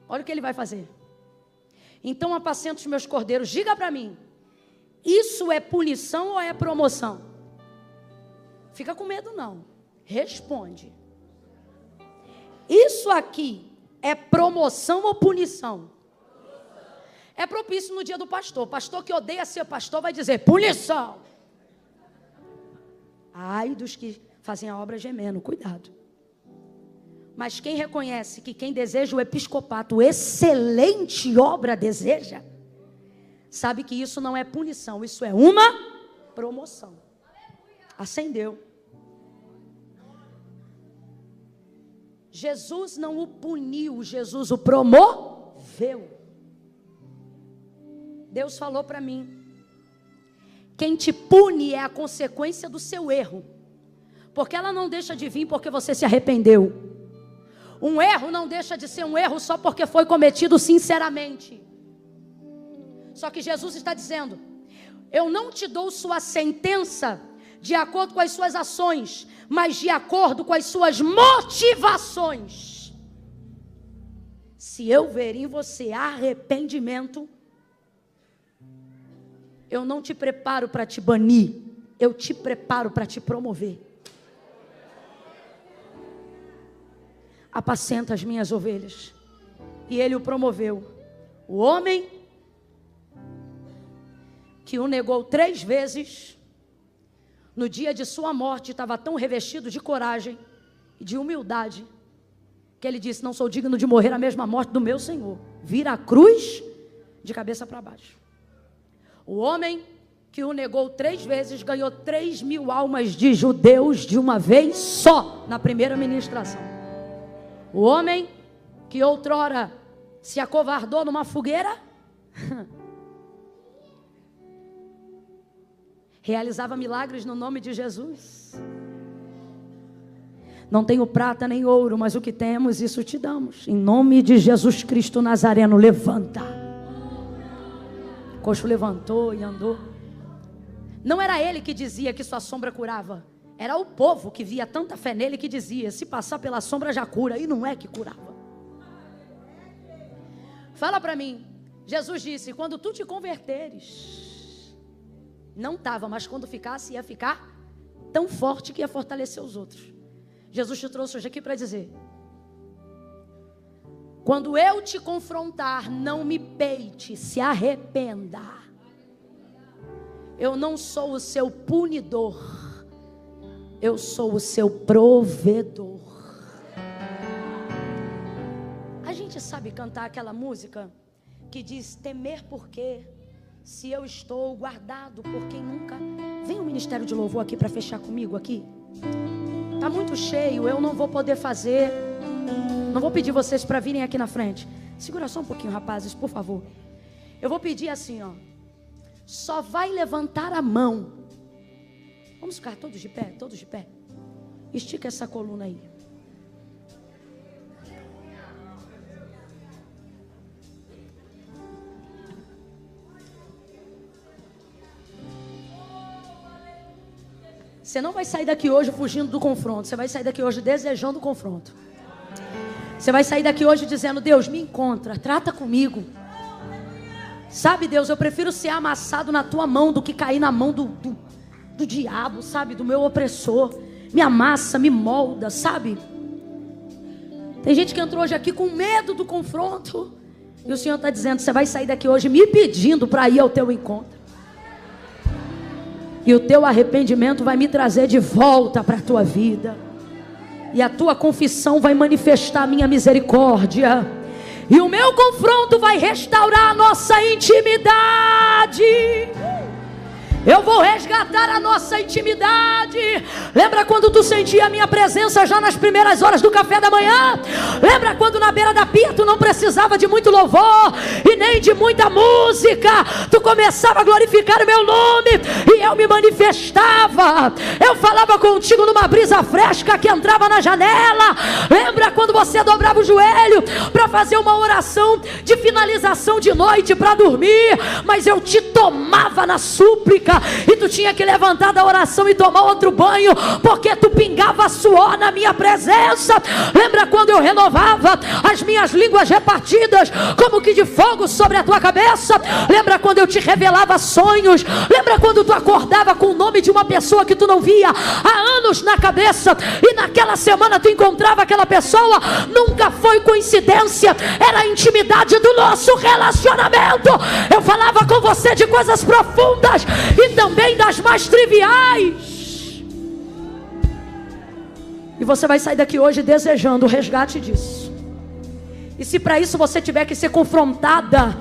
olha o que ele vai fazer. Então apacenta os meus cordeiros, diga para mim, isso é punição ou é promoção? Fica com medo não, responde. Isso aqui é promoção ou punição? É propício no dia do pastor. Pastor que odeia ser pastor vai dizer punição. Ai dos que fazem a obra gemendo, cuidado. Mas quem reconhece que quem deseja o episcopato, excelente obra deseja, sabe que isso não é punição, isso é uma promoção. Acendeu. Jesus não o puniu, Jesus o promoveu. Deus falou para mim, quem te pune é a consequência do seu erro, porque ela não deixa de vir porque você se arrependeu. Um erro não deixa de ser um erro só porque foi cometido sinceramente. Só que Jesus está dizendo, eu não te dou sua sentença de acordo com as suas ações, mas de acordo com as suas motivações. Se eu ver em você arrependimento, eu não te preparo para te banir, eu te preparo para te promover. Apacenta as minhas ovelhas. E ele o promoveu. O homem que o negou 3 vezes, no dia de sua morte, estava tão revestido de coragem e de humildade, que ele disse: não sou digno de morrer a mesma morte do meu Senhor. Vira a cruz de cabeça para baixo. O homem que o negou 3 vezes, ganhou 3.000 almas de judeus de uma vez só, na primeira ministração. O homem que outrora se acovardou numa fogueira, realizava milagres no nome de Jesus. Não tenho prata nem ouro, mas o que temos, isso te damos. Em nome de Jesus Cristo Nazareno, levanta. O coxo levantou e andou. Não era ele que dizia que sua sombra curava. Era o povo que via tanta fé nele que dizia: se passar pela sombra já cura. E não é que curava. Fala para mim. Jesus disse: quando tu te converteres, não estava, mas quando ficasse, ia ficar tão forte que ia fortalecer os outros. Jesus te trouxe hoje aqui para dizer: quando eu te confrontar, não me peite, se arrependa. Eu não sou o seu punidor, eu sou o seu provedor. A gente sabe cantar aquela música que diz: temer porque, se eu estou guardado por quem nunca... Vem o Ministério de Louvor aqui para fechar comigo aqui. Está muito cheio, eu não vou poder fazer. Não vou pedir vocês para virem aqui na frente. Segura só um pouquinho, rapazes, por favor. Eu vou pedir assim, ó. Só vai levantar a mão. Vamos ficar todos de pé, todos de pé. Estica essa coluna aí. Você não vai sair daqui hoje fugindo do confronto. Você vai sair daqui hoje desejando o confronto. Você vai sair daqui hoje dizendo: Deus, me encontra, trata comigo. Sabe, Deus, eu prefiro ser amassado na tua mão do que cair na mão do diabo, sabe, do meu opressor. Me amassa, me molda, sabe. Tem gente que entrou hoje aqui com medo do confronto. E o Senhor está dizendo: você vai sair daqui hoje me pedindo para ir ao teu encontro. E o teu arrependimento vai me trazer de volta para a tua vida. E a tua confissão vai manifestar a minha misericórdia. E o meu confronto vai restaurar a nossa intimidade. Eu vou resgatar a nossa intimidade. Lembra quando tu sentia a minha presença já nas primeiras horas do café da manhã? Lembra quando na beira da pia tu não precisava de muito louvor e nem de muita música? Tu começava a glorificar o meu nome e eu me manifestava. Eu falava contigo numa brisa fresca que entrava na janela. Lembra quando você dobrava o joelho para fazer uma oração de finalização de noite para dormir? Mas eu te tomava na súplica. E tu tinha que levantar da oração e tomar outro banho, porque tu pingava suor na minha presença. Lembra quando eu renovava as minhas línguas repartidas como que de fogo sobre a tua cabeça? Lembra quando eu te revelava sonhos? Lembra quando tu acordava com o nome de uma pessoa que tu não via há anos na cabeça, e naquela semana tu encontrava aquela pessoa? Nunca foi coincidência, era a intimidade do nosso relacionamento. Eu falava com você de coisas profundas e também das mais triviais. E você vai sair daqui hoje desejando o resgate disso. E se para isso você tiver que ser confrontado,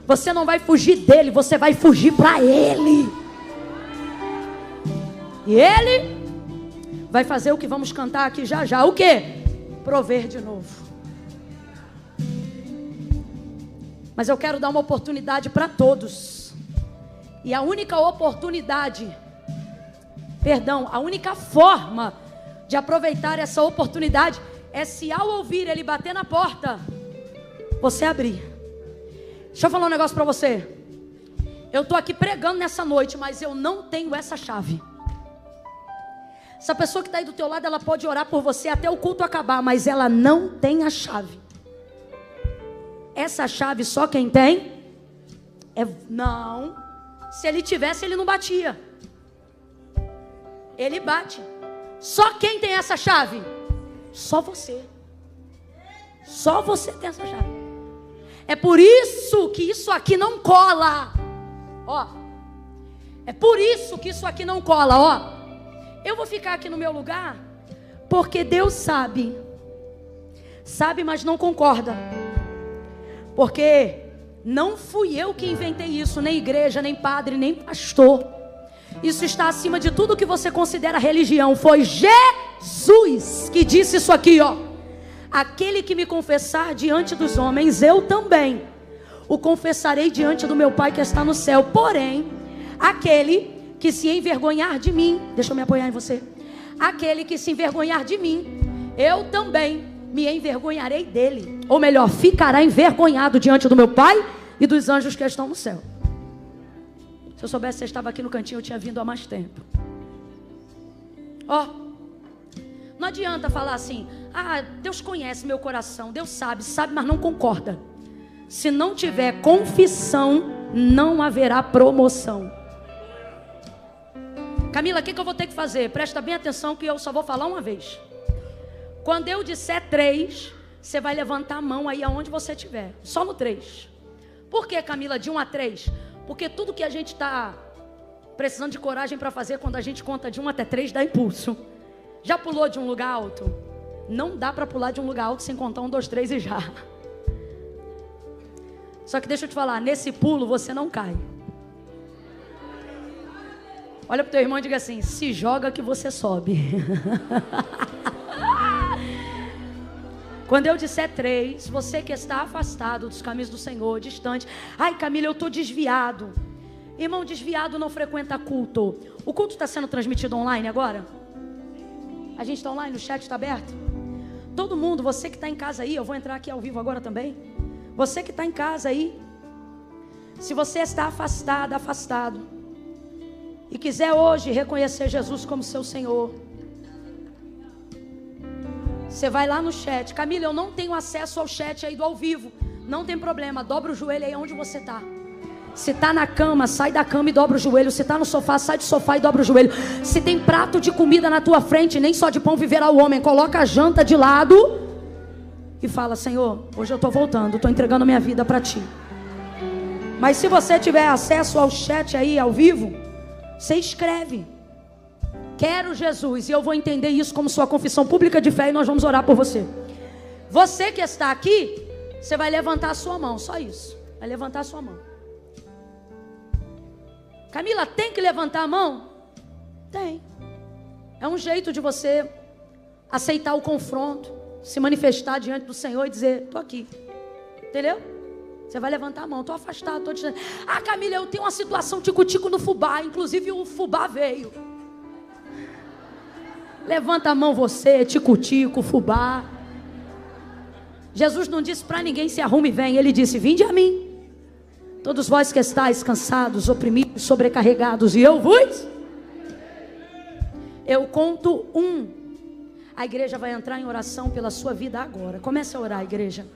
você não vai fugir dele, você vai fugir para ele. E ele vai fazer o que vamos cantar aqui já já. O quê? Prover de novo. Mas eu quero dar uma oportunidade para todos. E a única forma de aproveitar essa oportunidade é se ao ouvir ele bater na porta, você abrir. Deixa eu falar um negócio para você. Eu estou aqui pregando nessa noite, mas eu não tenho essa chave. Essa pessoa que está aí do teu lado, ela pode orar por você até o culto acabar, mas ela não tem a chave. Essa chave só quem tem não. Se ele tivesse, ele não batia. Ele bate. Só quem tem essa chave? Só você. Só você tem essa chave. É por isso que isso aqui não cola. Ó. É por isso que isso aqui não cola, ó. Eu vou ficar aqui no meu lugar, porque Deus sabe. Sabe, mas não concorda. Porque não fui eu que inventei isso, nem igreja, nem padre, nem pastor. Isso está acima de tudo que você considera religião. Foi Jesus que disse isso aqui, ó. Aquele que me confessar diante dos homens, eu também o confessarei diante do meu Pai que está no céu. Porém, aquele que se envergonhar de mim, deixa eu me apoiar em você. Aquele que se envergonhar de mim, eu também me envergonharei dele. Ou melhor, ficará envergonhado diante do meu Pai e dos anjos que estão no céu. Se eu soubesse que você estava aqui no cantinho, eu tinha vindo há mais tempo. Ó, não adianta falar assim: ah, Deus conhece meu coração, Deus sabe, mas não concorda. Se não tiver confissão, não haverá promoção. Camila, o que eu vou ter que fazer? Presta bem atenção que eu só vou falar uma vez. Quando eu disser 3, você vai levantar a mão aí aonde você estiver. Só no 3. Por que, Camila, de 1 a 3? Porque tudo que a gente está precisando de coragem para fazer, quando a gente conta de 1 até 3, dá impulso. Já pulou de um lugar alto? Não dá para pular de um lugar alto sem contar 1, 2, 3 e já. Só que deixa eu te falar, nesse pulo você não cai. Olha para o teu irmão e diga assim: se joga que você sobe. Quando eu disser 3, você que está afastado dos caminhos do Senhor, distante. Ai, Camila, eu estou desviado. Irmão, desviado não frequenta culto. O culto está sendo transmitido online agora? A gente está online, o chat está aberto? Todo mundo, você que está em casa aí, eu vou entrar aqui ao vivo agora também. Você que está em casa aí, se você está afastado, e quiser hoje reconhecer Jesus como seu Senhor, você vai lá no chat. Camila, eu não tenho acesso ao chat aí do ao vivo. Não tem problema, dobra o joelho aí onde você está. Se está na cama, sai da cama e dobra o joelho. Se está no sofá, sai do sofá e dobra o joelho. Se tem prato de comida na tua frente, nem só de pão viverá o homem. Coloca a janta de lado e fala: Senhor, hoje eu estou voltando, estou entregando minha vida para Ti. Mas se você tiver acesso ao chat aí ao vivo, você escreve: quero Jesus, e eu vou entender isso como sua confissão pública de fé, e nós vamos orar por você. Você que está aqui, você vai levantar a sua mão, só isso. Vai levantar a sua mão. Camila, tem que levantar a mão? Tem. É um jeito de você aceitar o confronto, se manifestar diante do Senhor e dizer: estou aqui. Entendeu? Você vai levantar a mão: estou afastado, estou dizendo. Ah, Camila, eu tenho uma situação tico-tico no fubá, inclusive o fubá veio. Levanta a mão você, tico-tico, fubá. Jesus não disse para ninguém: se arrume e vem. Ele disse: vinde a mim, todos vós que estáis cansados, oprimidos, sobrecarregados, e eu vos. Eu conto 1. A igreja vai entrar em oração pela sua vida agora. Comece a orar, igreja.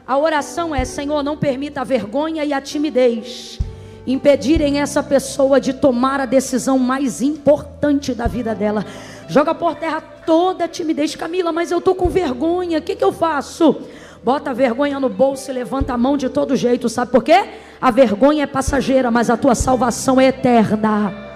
A oração é: Senhor, não permita a vergonha e a timidez impedirem essa pessoa de tomar a decisão mais importante da vida dela. Joga por terra toda a timidez. Camila, mas eu estou com vergonha, o que eu faço? Bota a vergonha no bolso e levanta a mão de todo jeito. Sabe por quê? A vergonha é passageira, mas a tua salvação é eterna.